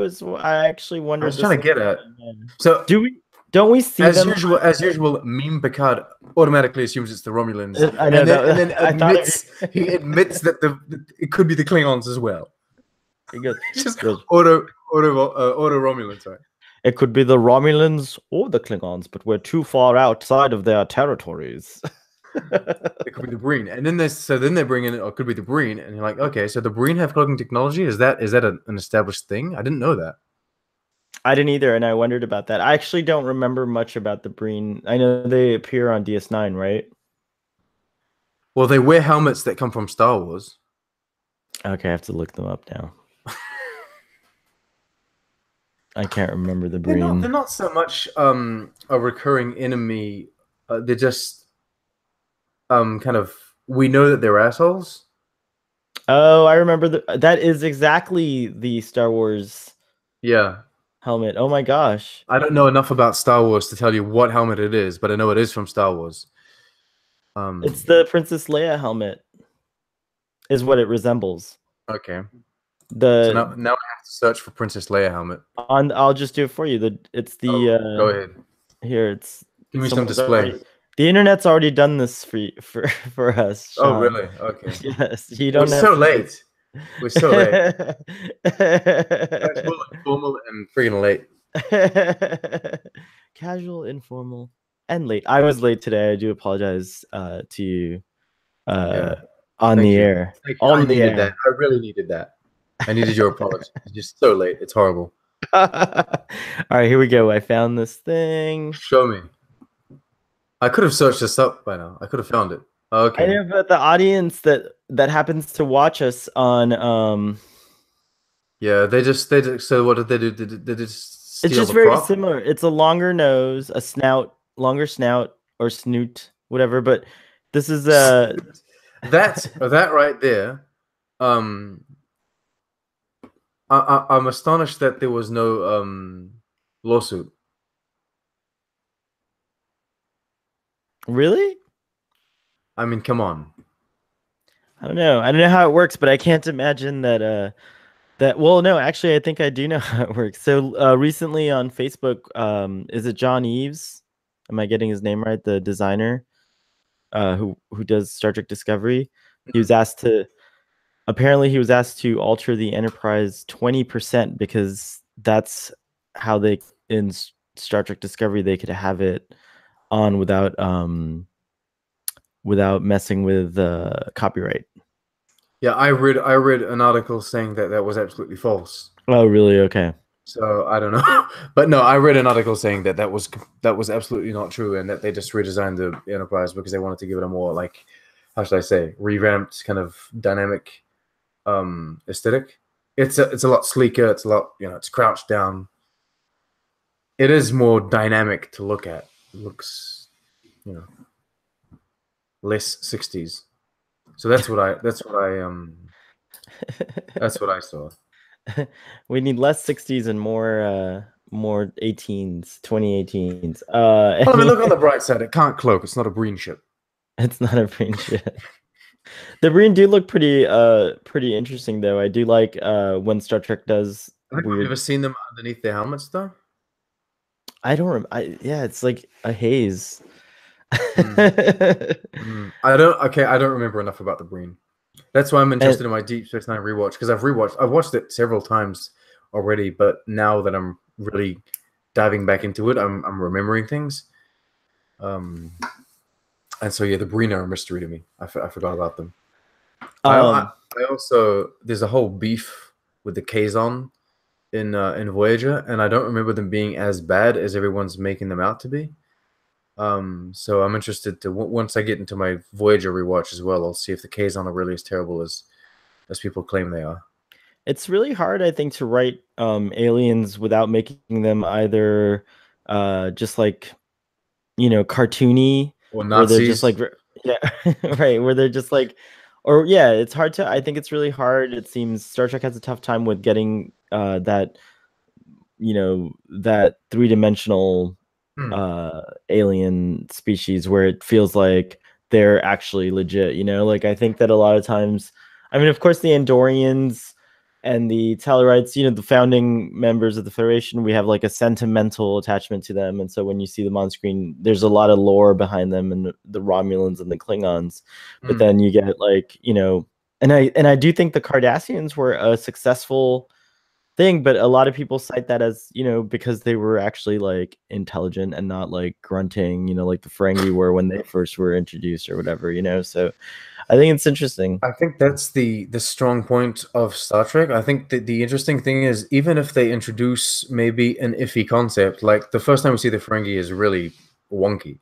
actually I wondered was the trying to same get at. thing. So, Do we don't we see them? as usual, meme Picard automatically assumes it's the Romulans, I know and then that I thought of he admits that it could be the Klingons as well. he goes, Just he goes, auto Romulans, right? it could be the Romulans or the Klingons, but we're too far outside of their territories. It could be the Breen, and then then they bring in it could be the Breen, and you're like, okay, so the Breen have cloaking technology. Is that an established thing? I didn't know that. I didn't either, and I wondered about that. I actually don't remember much about the Breen. I know they appear on DS9, right? Well, they wear helmets that come from Star Wars. Okay, I have to look them up now. I can't remember the They're Breen. not so much a recurring enemy. They're just kind of we know that they're assholes. Oh, I remember that is exactly the Star Wars Yeah. helmet. Oh my gosh. I don't know enough about Star Wars to tell you what helmet it is, but I know it is from Star Wars. It's the Princess Leia helmet, is what it resembles. Okay. So The now I have to search for Princess Leia helmet. I'll just do it for you. It's the Go ahead. here, it's Give me some someone's display. the internet's already done this for us, Oh, Sean. really? Okay. Yes, you We're don't have so to late. We're so late. Casual, informal, and freaking late. Casual, informal, and late. I was late today. I do apologize to you Yeah. on Thank the you. air. Thank you. I On the needed air. that. I really needed that. I needed your apology. It's just so late. It's horrible. All right, here we go. I found this thing. Show me. I could have searched this up by now. I could have found it. I Okay. know, but the audience that happens to watch us on Yeah, they just so what did they do? Did they just it's steal just the very prop? similar. It's a longer nose, a snout, longer snout or snoot, whatever, but this is That right there. Um, I'm astonished that there was no lawsuit. really? I mean, come on. I don't know. I don't know how it works, but I can't imagine that well, no, actually I think I do know how it works. So recently on Facebook, is it John Eves? Am I getting his name right? The designer who does Star Trek Discovery. He was asked to apparently he was asked to alter the Enterprise 20% because that's how they in Star Trek Discovery they could have it on without messing with copyright. Yeah, I read an article saying that that was absolutely false. Oh, really? Okay. So I don't know, but no, I read an article saying that that was absolutely not true, and that they just redesigned the Enterprise because they wanted to give it a more like, how should I say, revamped kind of dynamic aesthetic. It's a lot sleeker. It's a lot, it's crouched down. It is more dynamic to look at. It looks, you know, less 60s. So that's what I saw. We need less 60s and more 18s, 2018s. Well, I mean, look on the bright side. It can't cloak. It's not a Breen ship. It's not a Breen ship. The Breen do look pretty interesting though. I do like when Star Trek does Have you ever seen them underneath their helmets, though? I don't yeah, it's like a haze. I don't remember enough about the Breen. That's why I'm interested in my Deep Space Nine rewatch, because I've watched it several times already, but now that I'm really diving back into it, I'm remembering things. And so yeah, the Breen are a mystery to me. I forgot about them. I also there's a whole beef with the Kazon in Voyager, and I don't remember them being as bad as everyone's making them out to be. So I'm interested to once I get into my Voyager rewatch as well, I'll see if the Kazon are really as terrible as people claim they are. It's really hard, I think, to write aliens without making them either just like, cartoony, Or where they're just Nazis. like, yeah, right, where they're just like, or yeah, it's hard to, I think it's really hard. It seems Star Trek has a tough time with getting that three-dimensional Hmm. alien species where it feels like they're actually legit, like I think that a lot of times, I mean, of course the Andorians and the Tellarites, the founding members of the Federation, we have like a sentimental attachment to them, and so when you see them on screen, there's a lot of lore behind them, and the Romulans and the Klingons. But Hmm. then you get like, and I do think the Cardassians were a successful thing, but a lot of people cite that as, because they were actually like intelligent and not like grunting, like the Ferengi were when they first were introduced or whatever, so I think it's interesting. I think that's the strong point of Star Trek. I think that the interesting thing is even if they introduce maybe an iffy concept, like the first time we see the Ferengi is really wonky.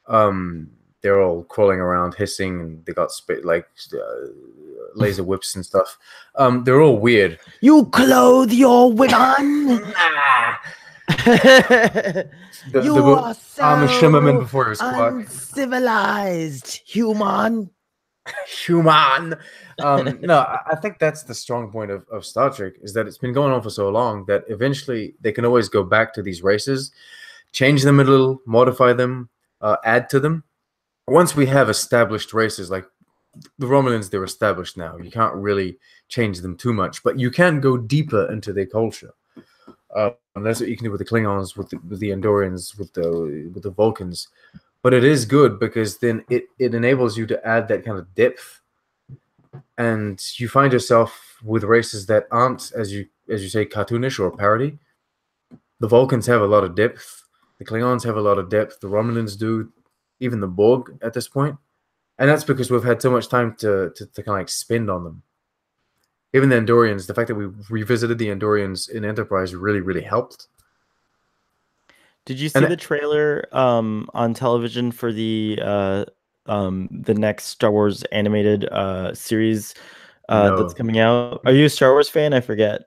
Um, they're all crawling around, hissing, and they got spit like laser whips and stuff. They're all weird. You clothe your women. Ah! You The are I'm a Shimmerman so before he was Quark. uncivilized, human. Human. No, I think that's the strong point of Star Trek is that it's been going on for so long that eventually they can always go back to these races, change them a little, modify them, add to them. Once we have established races like the Romulans, they're established now. You can't really change them too much, but you can go deeper into their culture. And that's what you can do with the Klingons, with the Andorians, with the Vulcans. But it is good because then it enables you to add that kind of depth, and you find yourself with races that aren't, as you say, cartoonish or a parody. The Vulcans have a lot of depth. The Klingons have a lot of depth. The Romulans do, even the Borg at this point, and that's because we've had so much time to kind of like spend on them. Even the Andorians, the fact that we revisited the Andorians in Enterprise really, really helped. Did you see And the trailer on television for the next Star Wars animated series that's no, coming out? Are you a Star Wars fan? I forget.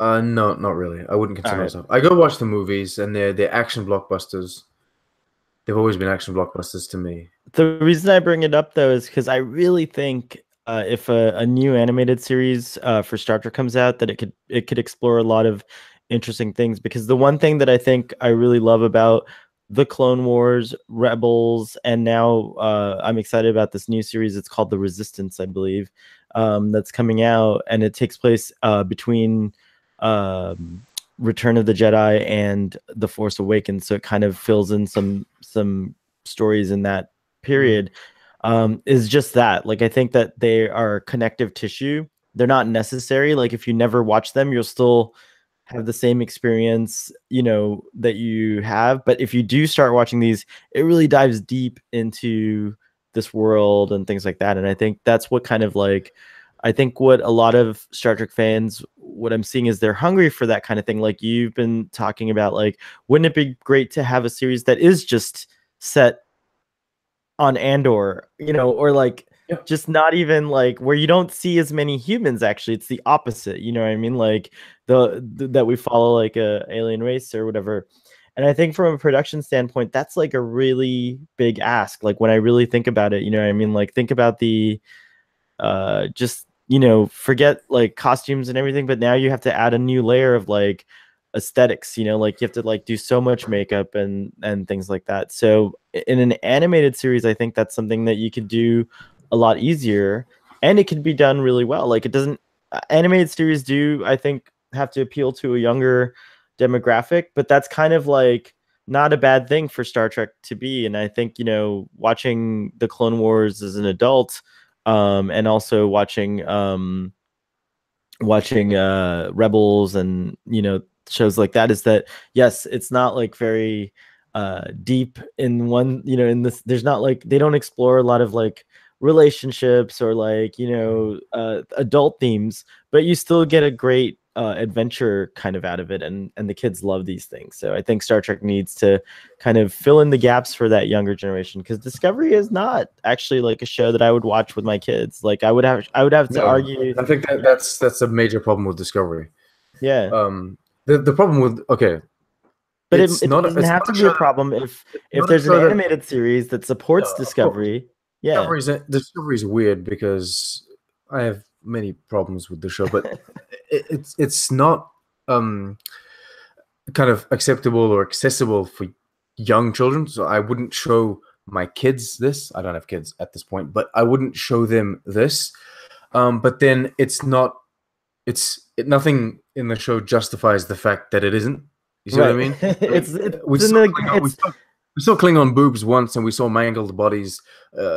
no, not really. I wouldn't All consider right. myself. I go watch the movies, and they're action blockbusters. They've always been action blockbusters to me. The reason I bring it up though is because I really think if a new animated series for Star Trek comes out, that it could explore a lot of interesting things. Because the one thing that I think I really love about the Clone Wars, Rebels, and now I'm excited about this new series. It's called The Resistance, I believe, that's coming out, and it takes place between um, Return of the Jedi and The Force Awakens. So it kind of fills in some stories in that Mm, period, is just that. Like, I think that they are connective tissue. They're not necessary. Like, if you never watch them, you'll still have the same experience, that you have. But if you do start watching these, it really dives deep into this world and things like that. And I think that's what kind of like, I think what a lot of Star Trek fans, what I'm seeing is they're hungry for that kind of thing. Like you've been talking about, like, wouldn't it be great to have a series that is just set on Andor, or like yeah. just not even like where you don't see as many humans. Actually, it's the opposite. You know what I mean? Like that we follow like a alien race or whatever. And I think from a production standpoint, that's like a really big ask. Like when I really think about it, you know what I mean? Like think about the just forget like costumes and everything, but now you have to add a new layer of like aesthetics, like you have to like do so much makeup and things like that. So in an animated series, I think that's something that you could do a lot easier, and it could be done really well. Like it doesn't animated series do, I think, have to appeal to a younger demographic, but that's kind of like not a bad thing for Star Trek to be. And I think, watching the Clone Wars as an adult, and also watching Rebels and shows like that, is that yes, it's not like very deep in one, in this, there's not like, they don't explore a lot of like relationships or like, adult themes, but you still get a great adventure kind of out of it, and the kids love these things. So I think Star Trek needs to kind of fill in the gaps for that younger generation, because Discovery is not actually like a show that I would watch with my kids. Like I would have to No, argue. I think that's a major problem with Discovery. Yeah. The problem with But it doesn't it's have not to a be a show problem it's if not a there's an show that animated series that supports of course Discovery. Yeah. Discovery is weird because I have many problems with the show, but it's not um kind of acceptable or accessible for young children. So I wouldn't show my kids this. I don't have kids at this point, but I wouldn't show them this. But then nothing in the show justifies the fact that it isn't. You see what I Right. mean? Like, It's we in saw the Klingon, it's we saw Klingon boobs once, and we saw mangled bodies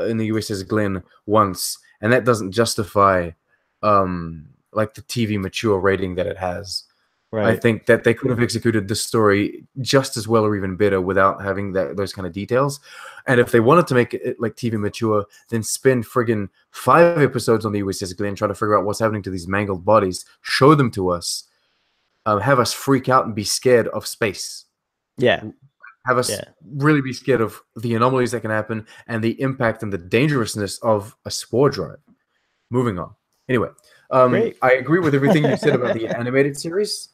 in the USS Glenn once, and that doesn't justify like the TV mature rating that it has. I right. think that they could have executed the story just as well or even better without having those kind of details. And if they wanted to make it like TV mature, then spend friggin' 5 episodes on the USS Glenn trying to figure out what's happening to these mangled bodies, show them to us, have us freak out and be scared of space, Yeah. have us Yeah. really be scared of the anomalies that can happen and the impact and the dangerousness of a spore drive. Moving on. Anyway, Great. I agree with everything you said about the animated series.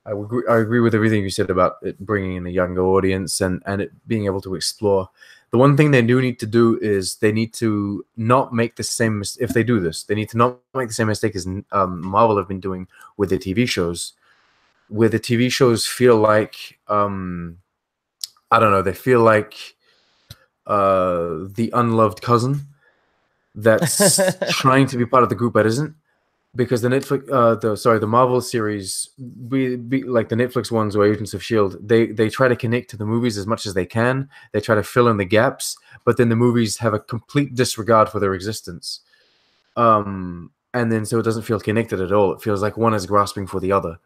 I agree with everything you said about it bringing in a younger audience and it being able to explore. The one thing they do need to do is they need to not make the same if they do this, they need to not make the same mistake as Marvel have been doing with the TV shows, where the TV shows feel like I don't know, they feel like the unloved cousin that's trying to be part of the group but isn't. Because the the Marvel series, like the Netflix ones or Agents of Shield, they try to connect to the movies as much as they can. They try to fill in the gaps, but then the movies have a complete disregard for their existence. And then so it doesn't feel connected at all. It feels like one is grasping for the other,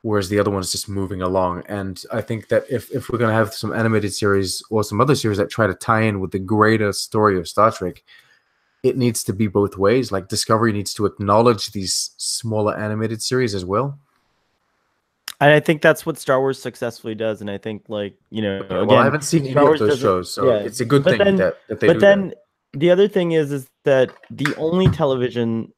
whereas the other one is just moving along. And I think that if we're gonna have some animated series or some other series that try to tie in with the greater story of Star Trek, it needs to be both ways. Like Discovery needs to acknowledge these smaller animated series as well. And I think that's what Star Wars successfully does. And I think, like, Well, I again, haven't seen Star any of Wars those doesn't. shows, so Yeah. it's a good But thing then, that they but do that. then the other thing is that the only television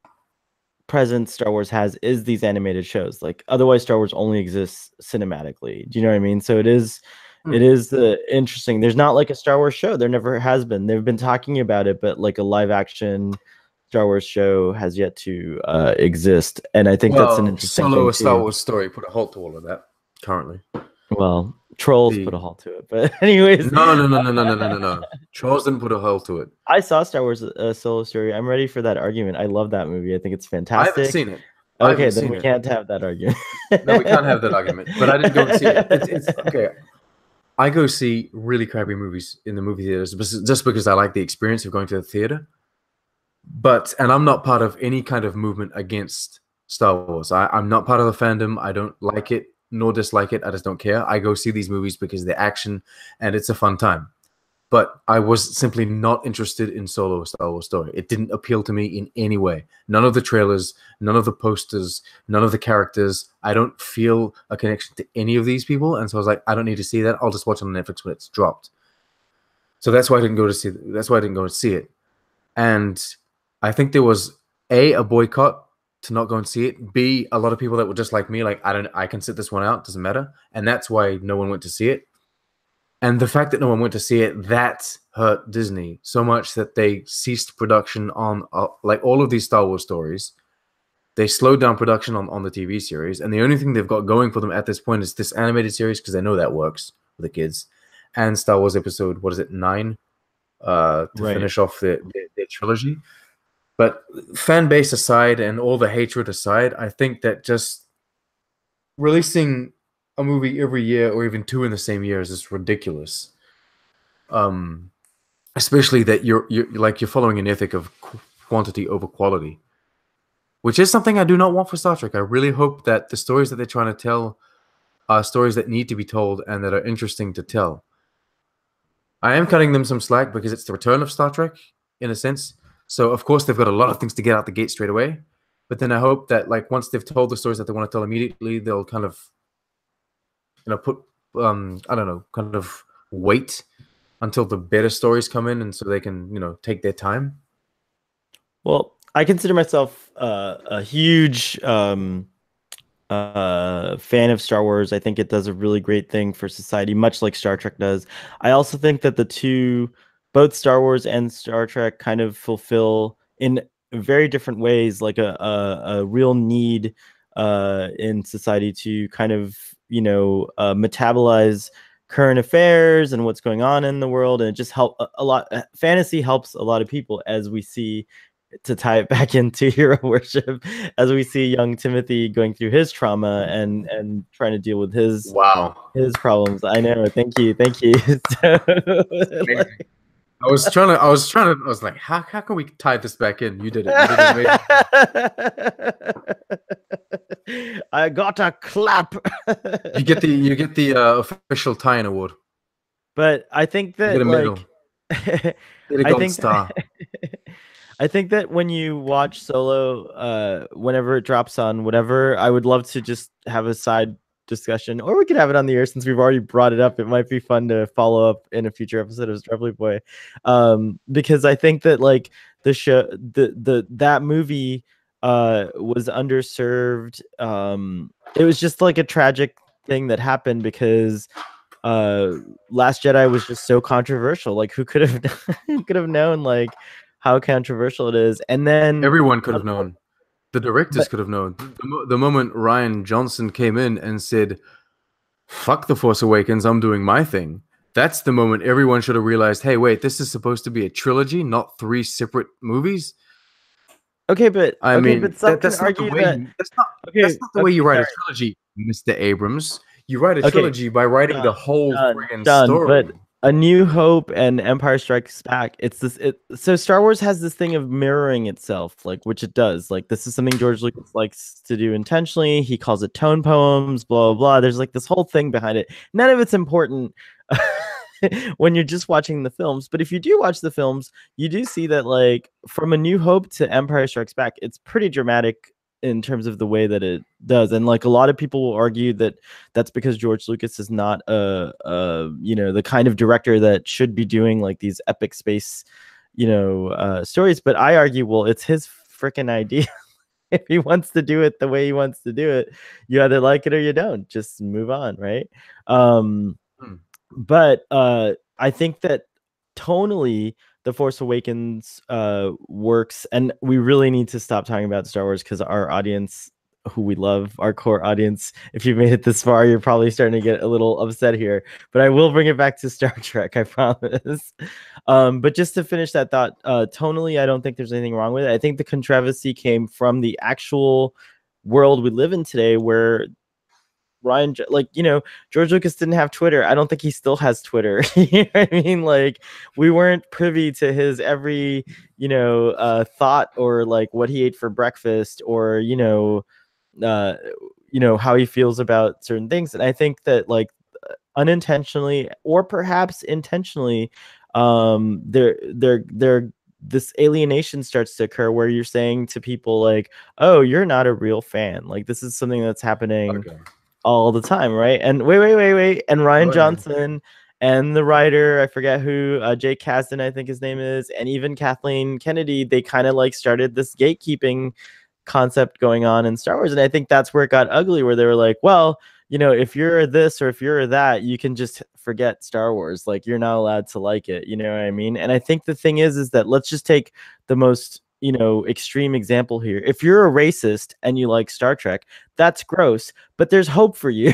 presence Star Wars has is these animated shows. Like, otherwise, Star Wars only exists cinematically. Do you know what I mean? So it is interesting. There's not like a Star Wars show. There never has been. They've been talking about it, but like a live action Star Wars show has yet to exist. And I think that's an interesting Solo, thing a Star too. Wars story, put a halt to all of that currently. Well, Trolls put a halt to it, but anyways. No. Charles didn't put a halt to it. I saw Star Wars Solo Story. I'm ready for that argument. I love that movie. I think it's I haven't fantastic. seen it. Okay, then we can't have that argument. No, we can't have that argument. But I didn't go and see it. It's okay. I go see really crappy movies in the movie theaters just because I like the experience of going to the theater. And I'm not part of any kind of movement against Star Wars. I'm not part of the fandom. I don't like it nor dislike it. I just don't care. I go see these movies because they're action and it's a fun time. But I was simply not interested in Solo, a Star Wars story. It didn't appeal to me in any way. None of the trailers, none of the posters, none of the characters. I don't feel a connection to any of these people. And so I was like, I don't need to see that. I'll just watch it on Netflix when it's dropped. So that's why I didn't go to see it. That's why I didn't go to see it. And I think there was a boycott to not go and see it. B, a lot of people that were just like me, like I can sit this one out, doesn't matter. And that's why no one went to see it. And the fact that no one went to see it, that hurt Disney so much that they ceased production on like all of these Star Wars stories. They slowed down production on the TV series, and the only thing they've got going for them at this point is this animated series because they know that works for the kids, and Star Wars Episode 9 to finish off their trilogy. But fan base aside and all the hatred aside, I think that just releasing a movie every year or even two in the same year is just ridiculous. Especially that you're following an ethic of quantity over quality, which is something I do not want for Star Trek. I really hope that the stories that they're trying to tell are stories that need to be told and that are interesting to tell. I am cutting them some slack because it's the return of Star Trek in a sense. So of course they've got a lot of things to get out the gate straight away. But then I hope that like once they've told the stories that they want to tell immediately, they'll kind of put I don't know, kind of wait until the better stories come in, and so they can take their time. Well, I consider myself a huge fan of Star Wars. I think it does a really great thing for society, much like Star Trek does. I also think that both Star Wars and Star Trek, kind of fulfill in very different ways, like a real need in society to kind of metabolize current affairs and what's going on in the world, and it just help a lot. Fantasy helps a lot of people, as we see, to tie it back into hero worship, as we see young Timothy going through his trauma and trying to deal with his Wow. problems. I know. Thank you. So, Like, I was like, how can we tie this back in? You did it. You did amazing. I got a clap. You get the official tie-in award. But I think that I think star. I think that when you watch Solo, whenever it drops on whatever, I would love to just have a side discussion, or we could have it on the air since we've already brought it up. It might be fun to follow up in a future episode of Starfleet Boy, because I think that like the show, that movie was underserved. It was just like a tragic thing that happened because Last Jedi was just so controversial. Like, who could have known like how controversial it is? And then everyone could have known. The directors could have known. The moment Rian Johnson came in and said, "Fuck The Force Awakens, I'm doing my thing," that's the moment everyone should have realized, hey, wait, this is supposed to be a trilogy, not 3 separate movies. Okay, but I mean, but that's not the way. That's not the way you write a trilogy, Mr. Abrams. You write a trilogy by writing the whole friggin' story. But A New Hope and Empire Strikes Back, it's this. So Star Wars has this thing of mirroring itself, like, which it does. Like, this is something George Lucas likes to do intentionally. He calls it tone poems, blah blah blah. There's like this whole thing behind it. None of it's important when you're just watching the films, but if you do watch the films, you do see that, like, from A New Hope to Empire Strikes Back, it's pretty dramatic in terms of the way that it does. And like, a lot of people will argue that that's because George Lucas is not the kind of director that should be doing like these epic space stories. But I argue, well, it's his freaking idea. If he wants to do it the way he wants to do it, you either like it or you don't. Just move on, right? But I think that tonally The Force Awakens works, and we really need to stop talking about Star Wars because our audience, who we love, our core audience, if you made it this far, you're probably starting to get a little upset here, but I will bring it back to Star Trek, I promise. But just to finish that thought, tonally, I don't think there's anything wrong with it. I think the controversy came from the actual world we live in today, where George Lucas didn't have Twitter. I don't think he still has Twitter. You know what I mean? Like, we weren't privy to his every, thought, or like what he ate for breakfast, or, how he feels about certain things. And I think that, like, unintentionally or perhaps intentionally, this alienation starts to occur where you're saying to people like, oh, you're not a real fan. Like, this is something that's happening all the time, right? And wait. And Rian Johnson and the writer, I forget who, Jake Kasdan, I think his name is, and even Kathleen Kennedy, they kind of like started this gatekeeping concept going on in Star Wars. And I think that's where it got ugly, where they were like, well, if you're this or if you're that, you can just forget Star Wars. Like, you're not allowed to like it. You know what I mean? And I think the thing is that let's just take the most extreme example here. If you're a racist and you like Star Trek, that's gross, but there's hope for you.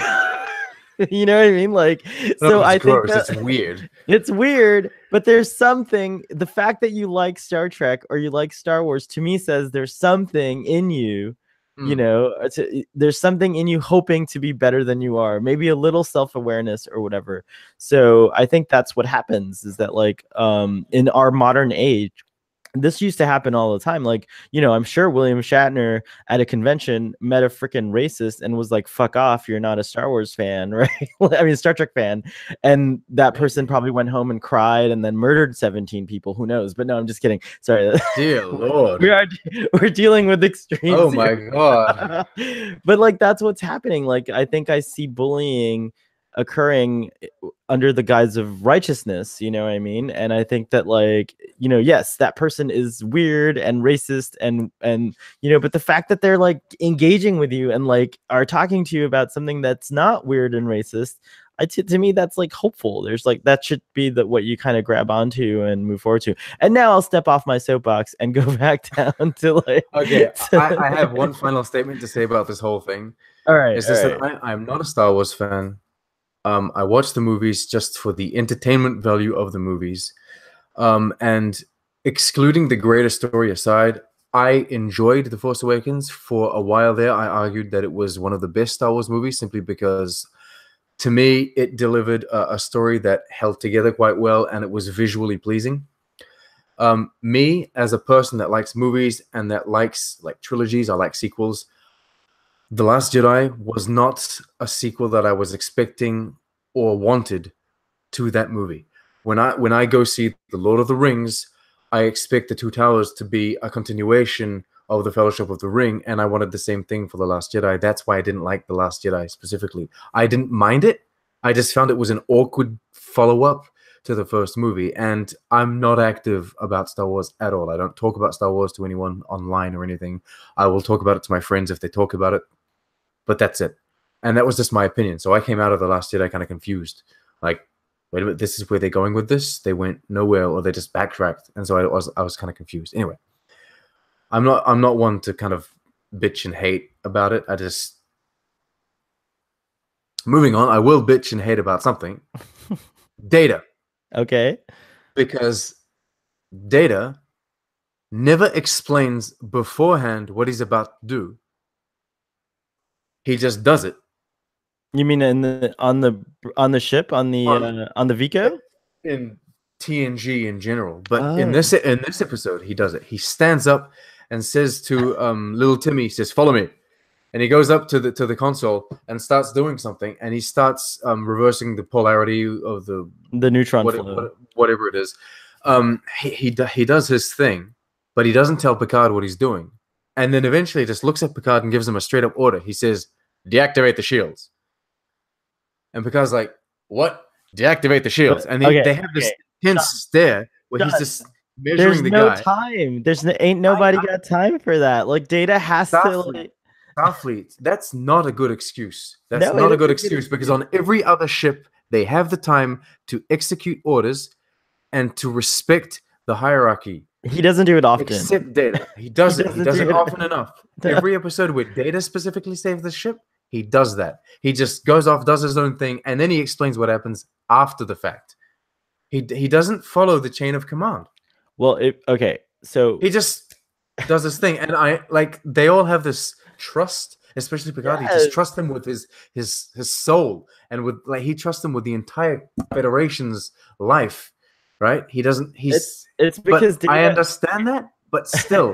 You know what I mean? Like, so I think it's weird. It's weird, but there's something. The fact that you like Star Trek or you like Star Wars, to me, says there's something in you. There's something in you hoping to be better than you are. Maybe a little self-awareness or whatever. So I think that's what happens. Is that, like, in our modern age, this used to happen all the time. Like, I'm sure William Shatner at a convention met a freaking racist and was like, fuck off, you're not a Star Wars fan, right? I mean, Star Trek fan. And that person probably went home and cried and then murdered 17 people. Who knows? But no, I'm just kidding. Sorry. Dear Lord. We're dealing with extremes. Oh my God. But like, that's what's happening. Like, I think I see bullying occurring under the guise of righteousness, you know what I mean? And I think that, like, yes, that person is weird and racist and but the fact that they're like engaging with you and like are talking to you about something that's not weird and racist, to me that's like hopeful. There's like, that should be what you kind of grab onto and move forward to. And now I'll step off my soapbox and go back down to like, okay, I have one final statement to say about this whole thing. All right, is this that I'm not a Star Wars fan. I watch the movies just for the entertainment value of the movies. And excluding the greater story aside, I enjoyed The Force Awakens. For a while there, I argued that it was one of the best Star Wars movies simply because, to me, it delivered a story that held together quite well and it was visually pleasing. Me, as a person that likes movies and that likes like trilogies, I like sequels. The Last Jedi was not a sequel that I was expecting or wanted to that movie. When I go see The Lord of the Rings, I expect The Two Towers to be a continuation of The Fellowship of the Ring, and I wanted the same thing for The Last Jedi. That's why I didn't like The Last Jedi specifically. I didn't mind it. I just found it was an awkward follow-up to the first movie, and I'm not active about Star Wars at all. I don't talk about Star Wars to anyone online or anything. I will talk about it to my friends if they talk about it. But that's it. And that was just my opinion. So I came out of The Last Jedi kind of confused. Like, wait a minute, this is where they're going with this? They went nowhere, or they just backtracked. And so I was kind of confused. Anyway, I'm not one to kind of bitch and hate about it. I just... Moving on, I will bitch and hate about something. Data. Okay. Because Data never explains beforehand what he's about to do. He just does it. You mean on the ship on the Veco? In TNG in general, but in this episode, he does it. He stands up and says to little Timmy, he says, "Follow me," and he goes up to the console and starts doing something, and he starts reversing the polarity of the neutron flow, whatever it is. He does his thing, but he doesn't tell Picard what he's doing. And then eventually just looks at Picard and gives him a straight up order. He says, "Deactivate the shields." And Picard's like, "What? Deactivate the shields." And they have this tense stare where he's just measuring the guy. There's no time. Ain't nobody got time for that. Like, Data has to like... Starfleet. That's not a good excuse. That's not a good excuse because on every other ship, they have the time to execute orders and to respect the hierarchy. He doesn't do it often. Except Data. He does it. He does it often enough. Every episode where Data specifically saves the ship, he does that. He just goes off, does his own thing, and then he explains what happens after the fact. He doesn't follow the chain of command. Well, so he just does this thing, and they all have this trust, especially Picard. He just trusts him with his soul, and with he trusts him with the entire Federation's life. Right? He doesn't. It's because I understand that, but still,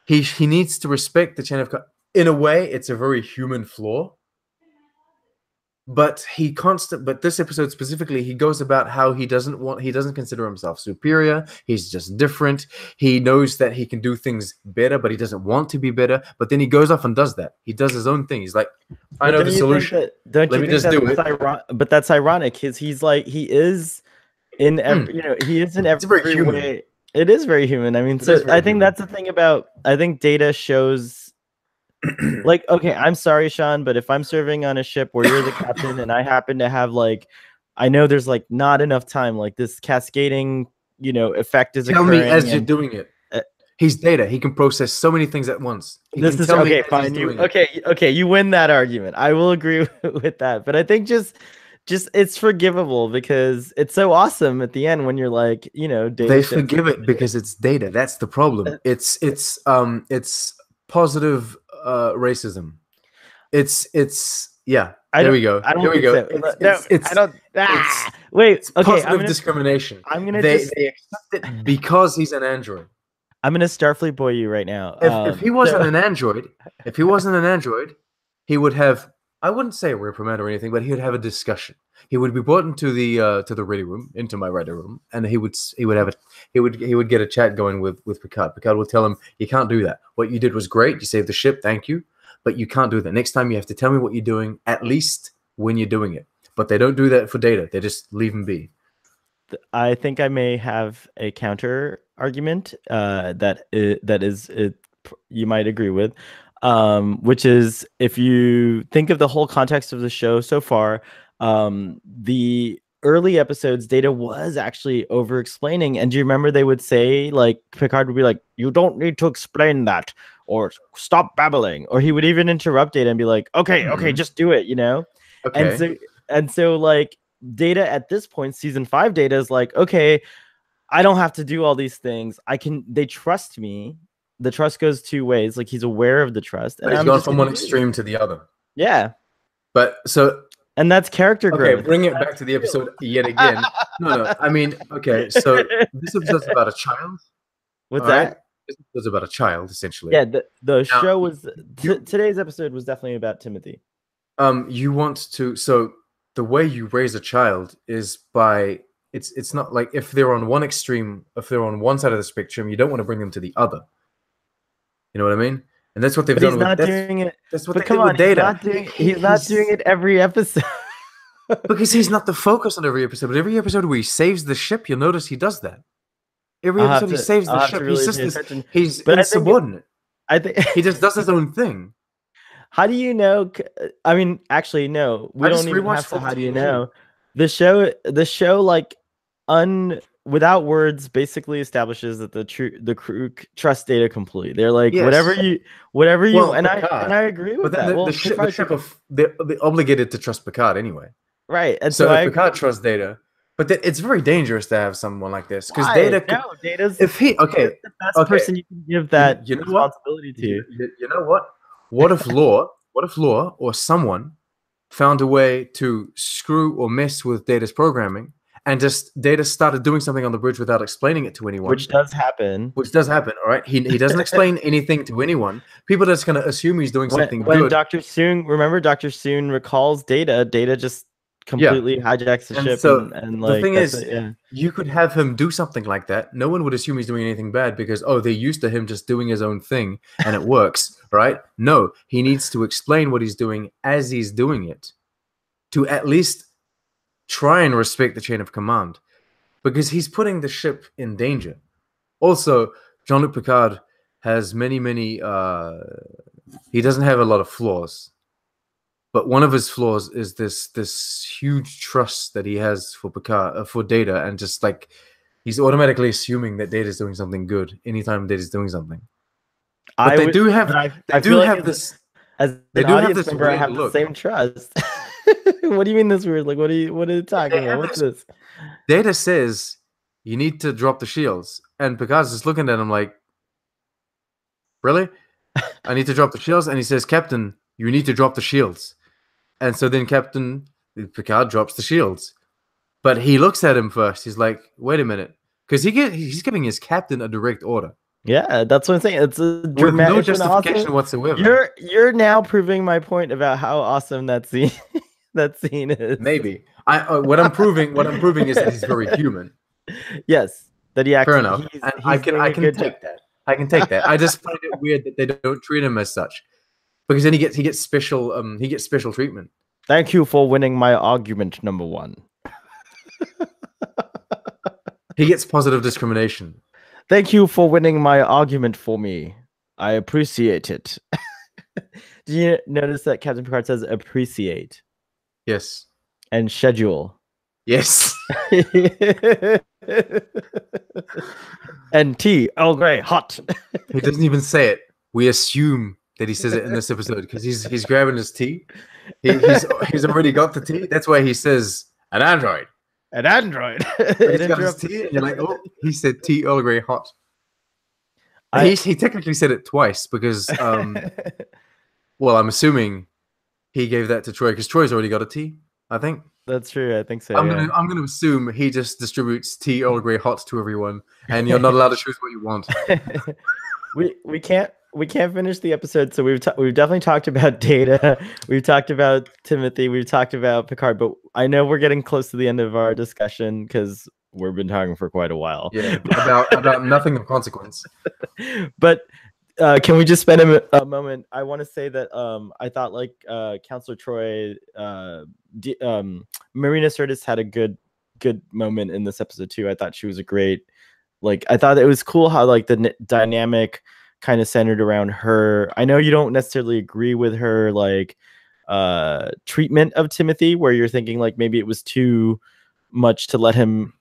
he needs to respect the chain of command. In a way, it's a very human flaw. But But this episode specifically, he goes about how he doesn't consider himself superior. He's just different. He knows that he can do things better, but he doesn't want to be better. But then he goes off and does that. He does his own thing. He's like, I know the solution. Let me just do it. But that's ironic. He's like, he is in every, he is in every way. It is very human. I mean, so I think that's the thing about, I think Data shows, like, okay, I'm sorry, Sean, but if I'm serving on a ship where you're the captain and I happen to have like, I know there's like not enough time, like this cascading, effect is occurring. Tell me as you're doing it. He's Data. He can process so many things at once. Okay, fine. Okay, you win that argument. I will agree with that. But I think just it's forgivable because it's so awesome at the end when you're like, Data. They forgive it because it's Data. That's the problem. It's positive racism. There we go. I don't think so. Wait, It's okay, positive discrimination. I'm gonna They just accept it because he's an android. I'm gonna Starfleet boy you right now. If he wasn't an android, if he wasn't an android, he would have, I wouldn't say a reprimand or anything, but he would have a discussion. He would be brought into the ready room, into my ready room, and he would have a he would get a chat going with Picard. Picard would tell him, "You can't do that. What you did was great. You saved the ship. Thank you, but you can't do that. Next time you have to tell me what you're doing, at least when you're doing it." But they don't do that for Data. They just leave him be. I think I may have a counter argument that is you might agree with, which is if you think of the whole context of the show so far, the early episodes, Data was actually over explaining. And do you remember they would say, like, Picard would be like, "You don't need to explain that," or "Stop babbling," or he would even interrupt Data and be like, "Okay, okay, just do it," And Okay. so like Data at this point, season 5 Data is like, okay, I don't have to do all these things. They trust me. The trust goes two ways. Like, he's aware of the trust, But and he's I'm gone just from gonna one do it. extreme to the other. Yeah. But so And that's character okay, growth. bring it back to the episode yet again. No. I mean, okay, so this episode's about a child. What's All right. that? This episode's about a child, essentially. Yeah, the Now, show was you today's episode was definitely about Timothy. you want to, so the way you raise a child is by it's not like if they're on one extreme, if they're on one side of the spectrum, you don't want to bring them to the other. You know what I mean? And that's what they've But he's done with not doing it. that's what But they come did with on, Data. he's not doing it every episode. Because he's not the focus on every episode. But every episode where he saves the ship, you'll notice he does that. Every episode he saves the ship. He's just he's insubordinate. I think he just does his own thing. How do you know? I mean, actually, no. We don't even have to. How do you know? The show, like, without words, basically establishes that the crew trust Data completely. They're like, Yes. whatever you, Well, and I agree with that. The ship they're obligated to trust Picard anyway. Right, and so if Picard trusts Data, but it's very dangerous to have someone like this because Data's if he the best person you can give that responsibility to. You know what? What if Law or someone found a way to screw or mess with Data's programming, and just Data started doing something on the bridge without explaining it to anyone, which does happen. All right, he doesn't explain anything to anyone. People are just gonna assume he's doing something good. When Dr. Soong recalls Data just completely hijacks the ship. So and the thing is, you could have him do something like that. No one would assume he's doing anything bad because, oh, they're used to him just doing his own thing and it works, right? No, he needs to explain what he's doing as he's doing it to at least try and respect the chain of command because he's putting the ship in danger. Also, Jean-Luc Picard has many, he doesn't have a lot of flaws. But one of his flaws is this huge trust that he has for Picard, for Data, and just like he's automatically assuming that Data is doing something good anytime Data is doing something. But they do have this member, I have the same trust. What do you mean this weird? Like, what are you talking about? What's this? Data says you need to drop the shields, and Picard's just looking at him like, really? I need to drop the shields, and he says, "Captain, you need to drop the shields." And so then Captain Picard drops the shields. But he looks at him first. He's like, wait a minute. Because he's giving his captain a direct order. Yeah, that's what I'm saying. It's a dramatic, with no justification whatsoever. You're now proving my point about how awesome that scene is. Maybe. What I'm proving is that he's very human. Yes. That he actually. Fair enough. And I can take that. I can take that. I just find it weird that they don't treat him as such. Because then he gets special treatment. Thank you for winning my argument number 1. He gets positive discrimination. Thank you for winning my argument for me. I appreciate it. Do you notice that Captain Picard says appreciate? Yes. And schedule. Yes. And tea, Earl Grey, hot. He doesn't even say it. We assume that he says it in this episode because he's grabbing his tea. He's already got the tea. That's why he says an android. An android. He's got his tea, and you're like, oh, he said tea Earl Grey hot. He technically said it twice because, well, I'm assuming he gave that to Troy because Troy's already got a tea, I think. That's true. I think so. I'm gonna assume he just distributes tea Earl Grey hot to everyone, and you're not allowed to choose what you want. Yeah. We can't finish the episode, so we've definitely talked about Data, we've talked about Timothy, we've talked about Picard, but I know we're getting close to the end of our discussion because we've been talking for quite a while. Yeah, about nothing of consequence. But can we just spend a moment? I want to say that I thought like Counselor Troy, Marina Sirtis had a good moment in this episode too. I thought she was a great, like, I thought it was cool how like the dynamic kind of centered around her. I know you don't necessarily agree with her like treatment of Timothy, where you're thinking like maybe it was too much to let him,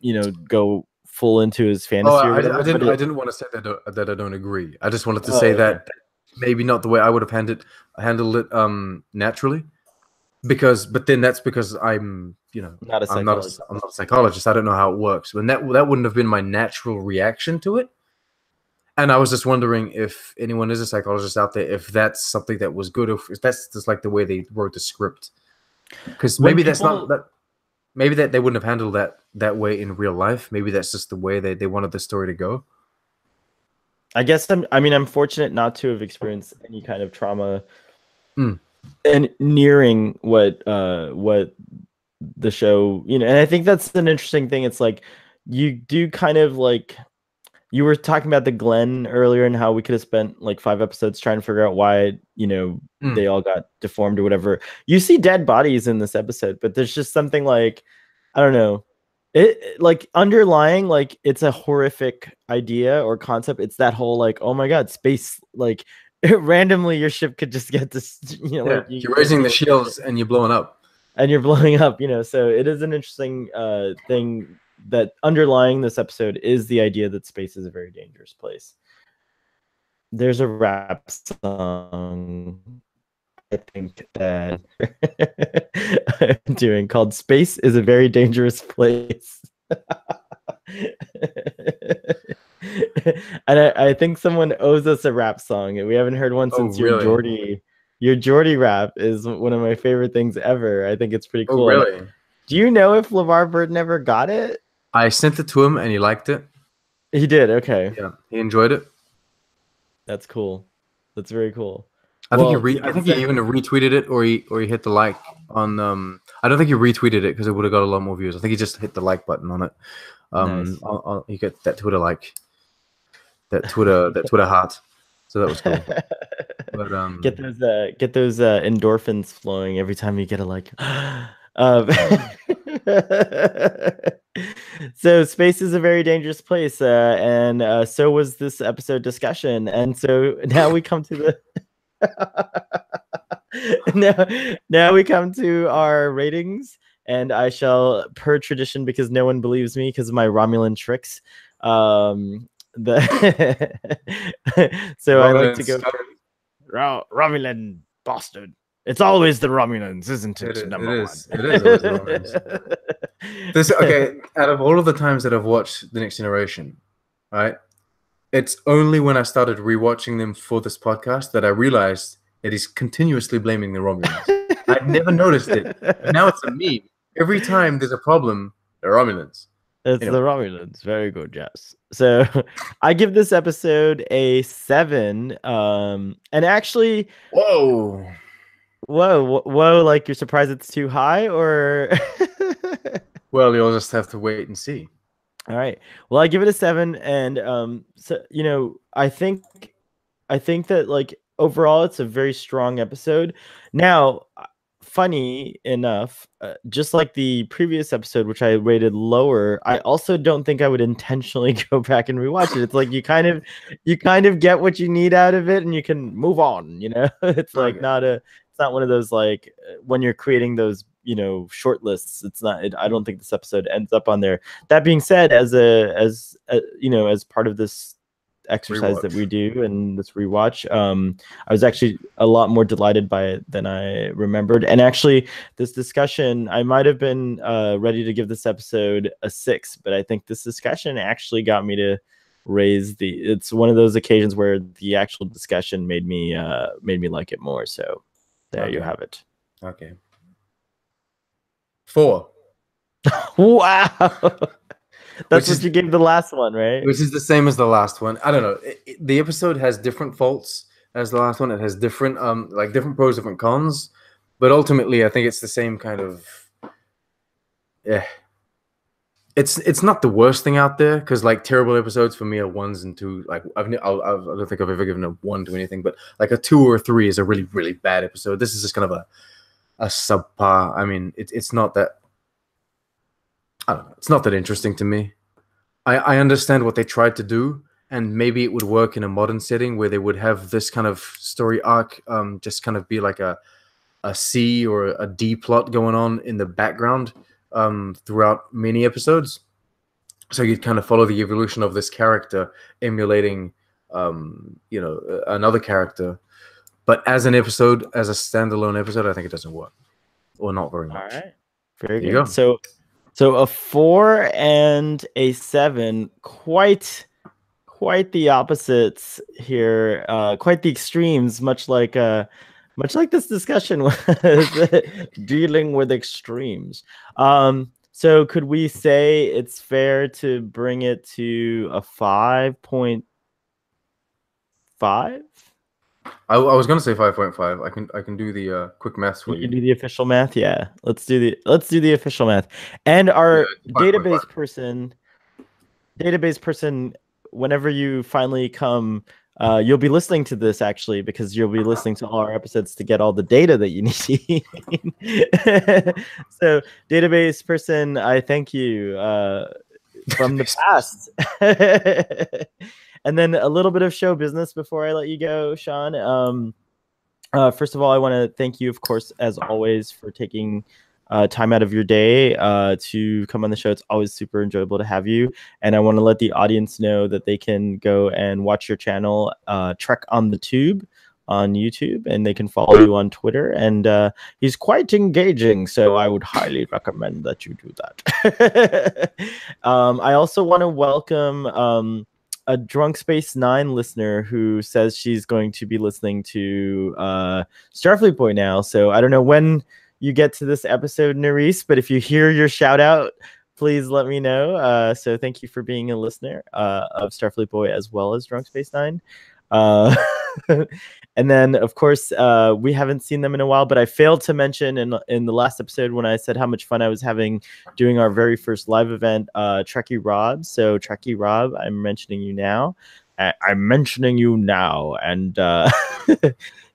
go full into his fantasy or whatever. I didn't want to say that I don't agree. I just wanted to say that maybe not the way I would have handled it naturally. But then that's because I'm not a I'm not a psychologist. I don't know how it works. But that wouldn't have been my natural reaction to it. And I was just wondering if anyone is a psychologist out there, if that's something that was good, or if that's just like the way they wrote the script. Because maybe that's not that. Maybe that they wouldn't have handled that way in real life. Maybe that's just the way they wanted the story to go. I guess I'm fortunate not to have experienced any kind of trauma and nearing what the show, and I think that's an interesting thing. It's like you do kind of like, you were talking about the Glenn earlier and how we could have spent like 5 episodes trying to figure out why, they all got deformed or whatever. You see dead bodies in this episode, but there's just something like, I don't know, it like underlying, like it's a horrific idea or concept. It's that whole like, oh my God, space, like randomly your ship could just get this, like you're raising the shields and you're blowing up. And you're blowing up, so it is an interesting thing that underlying this episode is the idea that space is a very dangerous place. There's a rap song, I think, that I'm doing called "Space is a Very Dangerous Place." And I think someone owes us a rap song, and we haven't heard one since your Geordie. Your Geordie rap is one of my favorite things ever. I think it's pretty cool. Oh, really? Do you know if LeVar Burton ever got it? I sent it to him and he liked it. He did. Okay. Yeah, he enjoyed it. That's cool. That's very cool. I think he even retweeted it, or he hit the like on. I don't think he retweeted it because it would have got a lot more views. I think he just hit the like button on it. Nice. You get that Twitter like, that Twitter heart. So that was cool. But get those endorphins flowing every time you get a like. So space is a very dangerous place, and so was this episode discussion. And so now we come to the now we come to our ratings, and I shall, per tradition, because no one believes me because of my Romulan tricks, so I like to go Romulan bastard. It's always the Romulans, isn't it? It is always the Romulans. Okay, out of all of the times that I've watched The Next Generation, right, it's only when I started rewatching them for this podcast that I realized that he's continuously blaming the Romulans. I'd never noticed it, but now it's a meme. Every time there's a problem, the Romulans. It's the Romulans. Very good, Jess. So I give this episode a 7. And actually, whoa, like you're surprised it's too high, or well, you'll just have to wait and see. All right. Well, I give it a 7, and so I think that like overall it's a very strong episode. Now, funny enough, just like the previous episode, which I rated lower, I also don't think I would intentionally go back and rewatch it. It's like you kind of get what you need out of it, and you can move on. It's like it's not one of those like when you're creating those short lists. It's not. I don't think this episode ends up on there. That being said, as part of this exercise that we do and this rewatch, I was actually a lot more delighted by it than I remembered. And actually, this discussion, I might have been ready to give this episode a 6, but I think this discussion actually got me to raise it's one of those occasions where the actual discussion made me like it more. So there you have it. Okay. 4. Wow. That's Which what is you gave the last one, right? which is the same as the last one. I don't know. The episode has different faults as the last one. It has different like different pros, different cons, but ultimately, I think it's the same kind of. Yeah, it's not the worst thing out there because like terrible episodes for me are 1s and 2s. Like I don't think I've ever given a 1 to anything, but like a 2 or a 3 is a really really bad episode. This is just kind of a subpar. I mean, it's not that. I don't know. It's not that interesting to me. I understand what they tried to do, and maybe it would work in a modern setting where they would have this kind of story arc, just kind of be like a C or a D plot going on in the background throughout many episodes. So you'd kind of follow the evolution of this character, emulating, another character. But as an episode, as a standalone episode, I think it doesn't work, or not very much. All right. Very There you good. go. So a 4 and a 7, quite the opposites here, quite the extremes, much like this discussion was dealing with extremes. So could we say it's fair to bring it to a 5.5? I was gonna say 5.5. I can do the quick maths for You you. can do the official math, yeah. Let's do the official math. And our Yeah, 5.5. database person, whenever you finally come, you'll be listening to this actually because you'll be listening to all our episodes to get all the data that you need. So, database person, I thank you from the past. And then a little bit of show business before I let you go, Sean. First of all, I want to thank you, of course, as always, for taking time out of your day to come on the show. It's always super enjoyable to have you. And I want to let the audience know that they can go and watch your channel, Trek on the Tube, on YouTube, and they can follow you on Twitter. And he's quite engaging, so I would highly recommend that you do that. I also want to welcome a Drunk Space 9 listener who says she's going to be listening to Starfleet Boy now. So I don't know when you get to this episode, Nerys, but if you hear your shout out, please let me know. So thank you for being a listener of Starfleet Boy as well as Drunk Space 9. And then, of course, we haven't seen them in a while, but I failed to mention in the last episode when I said how much fun I was having doing our very first live event, Trekkie Rob. So Trekkie Rob, I'm mentioning you now. I'm mentioning you now. And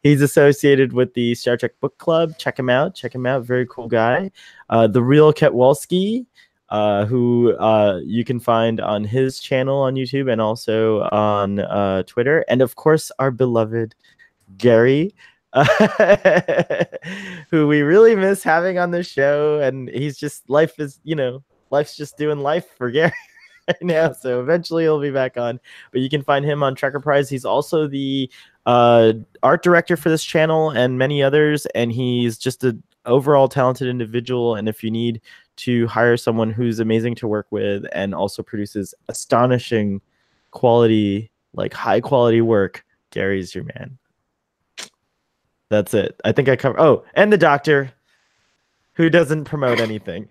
he's associated with the Star Trek Book Club. Check him out. Very cool guy. The Real Ketwalski, who you can find on his channel on YouTube and also on Twitter. And of course, our beloved Gary, who we really miss having on the show. And he's just, life's just doing life for Gary right now. So eventually he'll be back on. But you can find him on Trekker Prize. He's also the art director for this channel and many others. And he's just an overall talented individual. And if you need to hire someone who's amazing to work with and also produces astonishing quality, like high quality work, Gary's your man. That's it. I think I covered. Oh, and the doctor, who doesn't promote anything.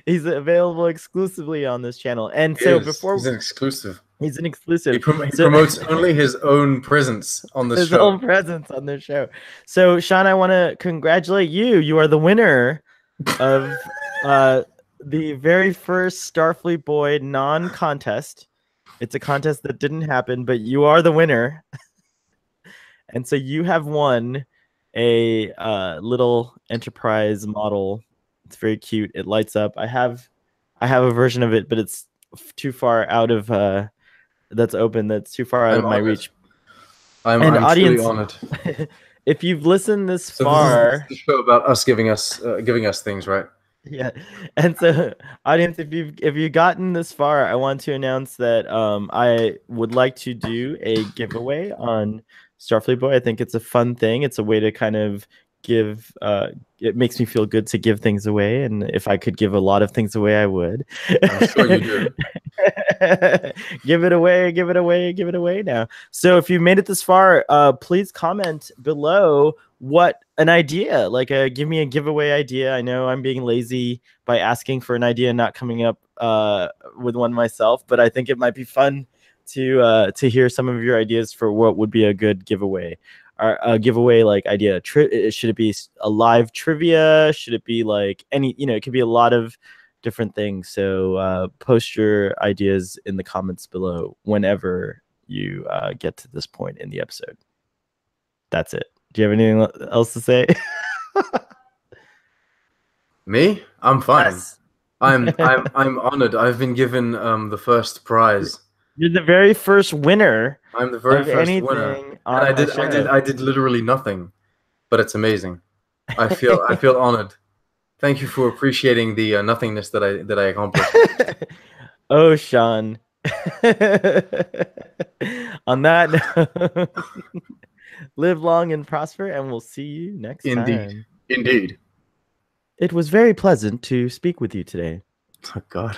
He's available exclusively on this channel. And so before he's an exclusive. He's an exclusive. He promotes only his own presence on the show. His own presence on the show. So, Sean, I want to congratulate you. You are the winner of the very first Starfleet Boy non-contest. It's a contest that didn't happen, but you are the winner. And so you have won a little Enterprise model. It's very cute. It lights up. I have a version of it, but it's too far out of that's open. That's too far out of my reach. I'm audience, truly honored. If you've listened this far, this is the show about us giving us things, right? Yeah. And so, audience, if you've gotten this far, I want to announce that I would like to do a giveaway on Starfleet Boy. I think it's a fun thing. It's a way to kind of give it makes me feel good to give things away, and if I could give a lot of things away, I would. I'm sure you do. Give it away, give it away, give it away now. So if you made it this far, please comment below what an idea, like give me a giveaway idea. I know I'm being lazy by asking for an idea and not coming up with one myself, but I think it might be fun to hear some of your ideas for what would be a good giveaway. A giveaway like idea. Should it be a live trivia? Should it be like any, it could be a lot of different things. So post your ideas in the comments below whenever you get to this point in the episode. That's it. Do you have anything else to say? Me? I'm fine. Yes. I'm honored. I've been given the first prize. You're the very first winner I'm the very of first winner, anything and on my show. I did literally nothing, but it's amazing. I feel honored. Thank you for appreciating the nothingness that I accomplished. Oh, Sean. On that note, live long and prosper, and we'll see you next Indeed, time. indeed. It was very pleasant to speak with you today. Oh God.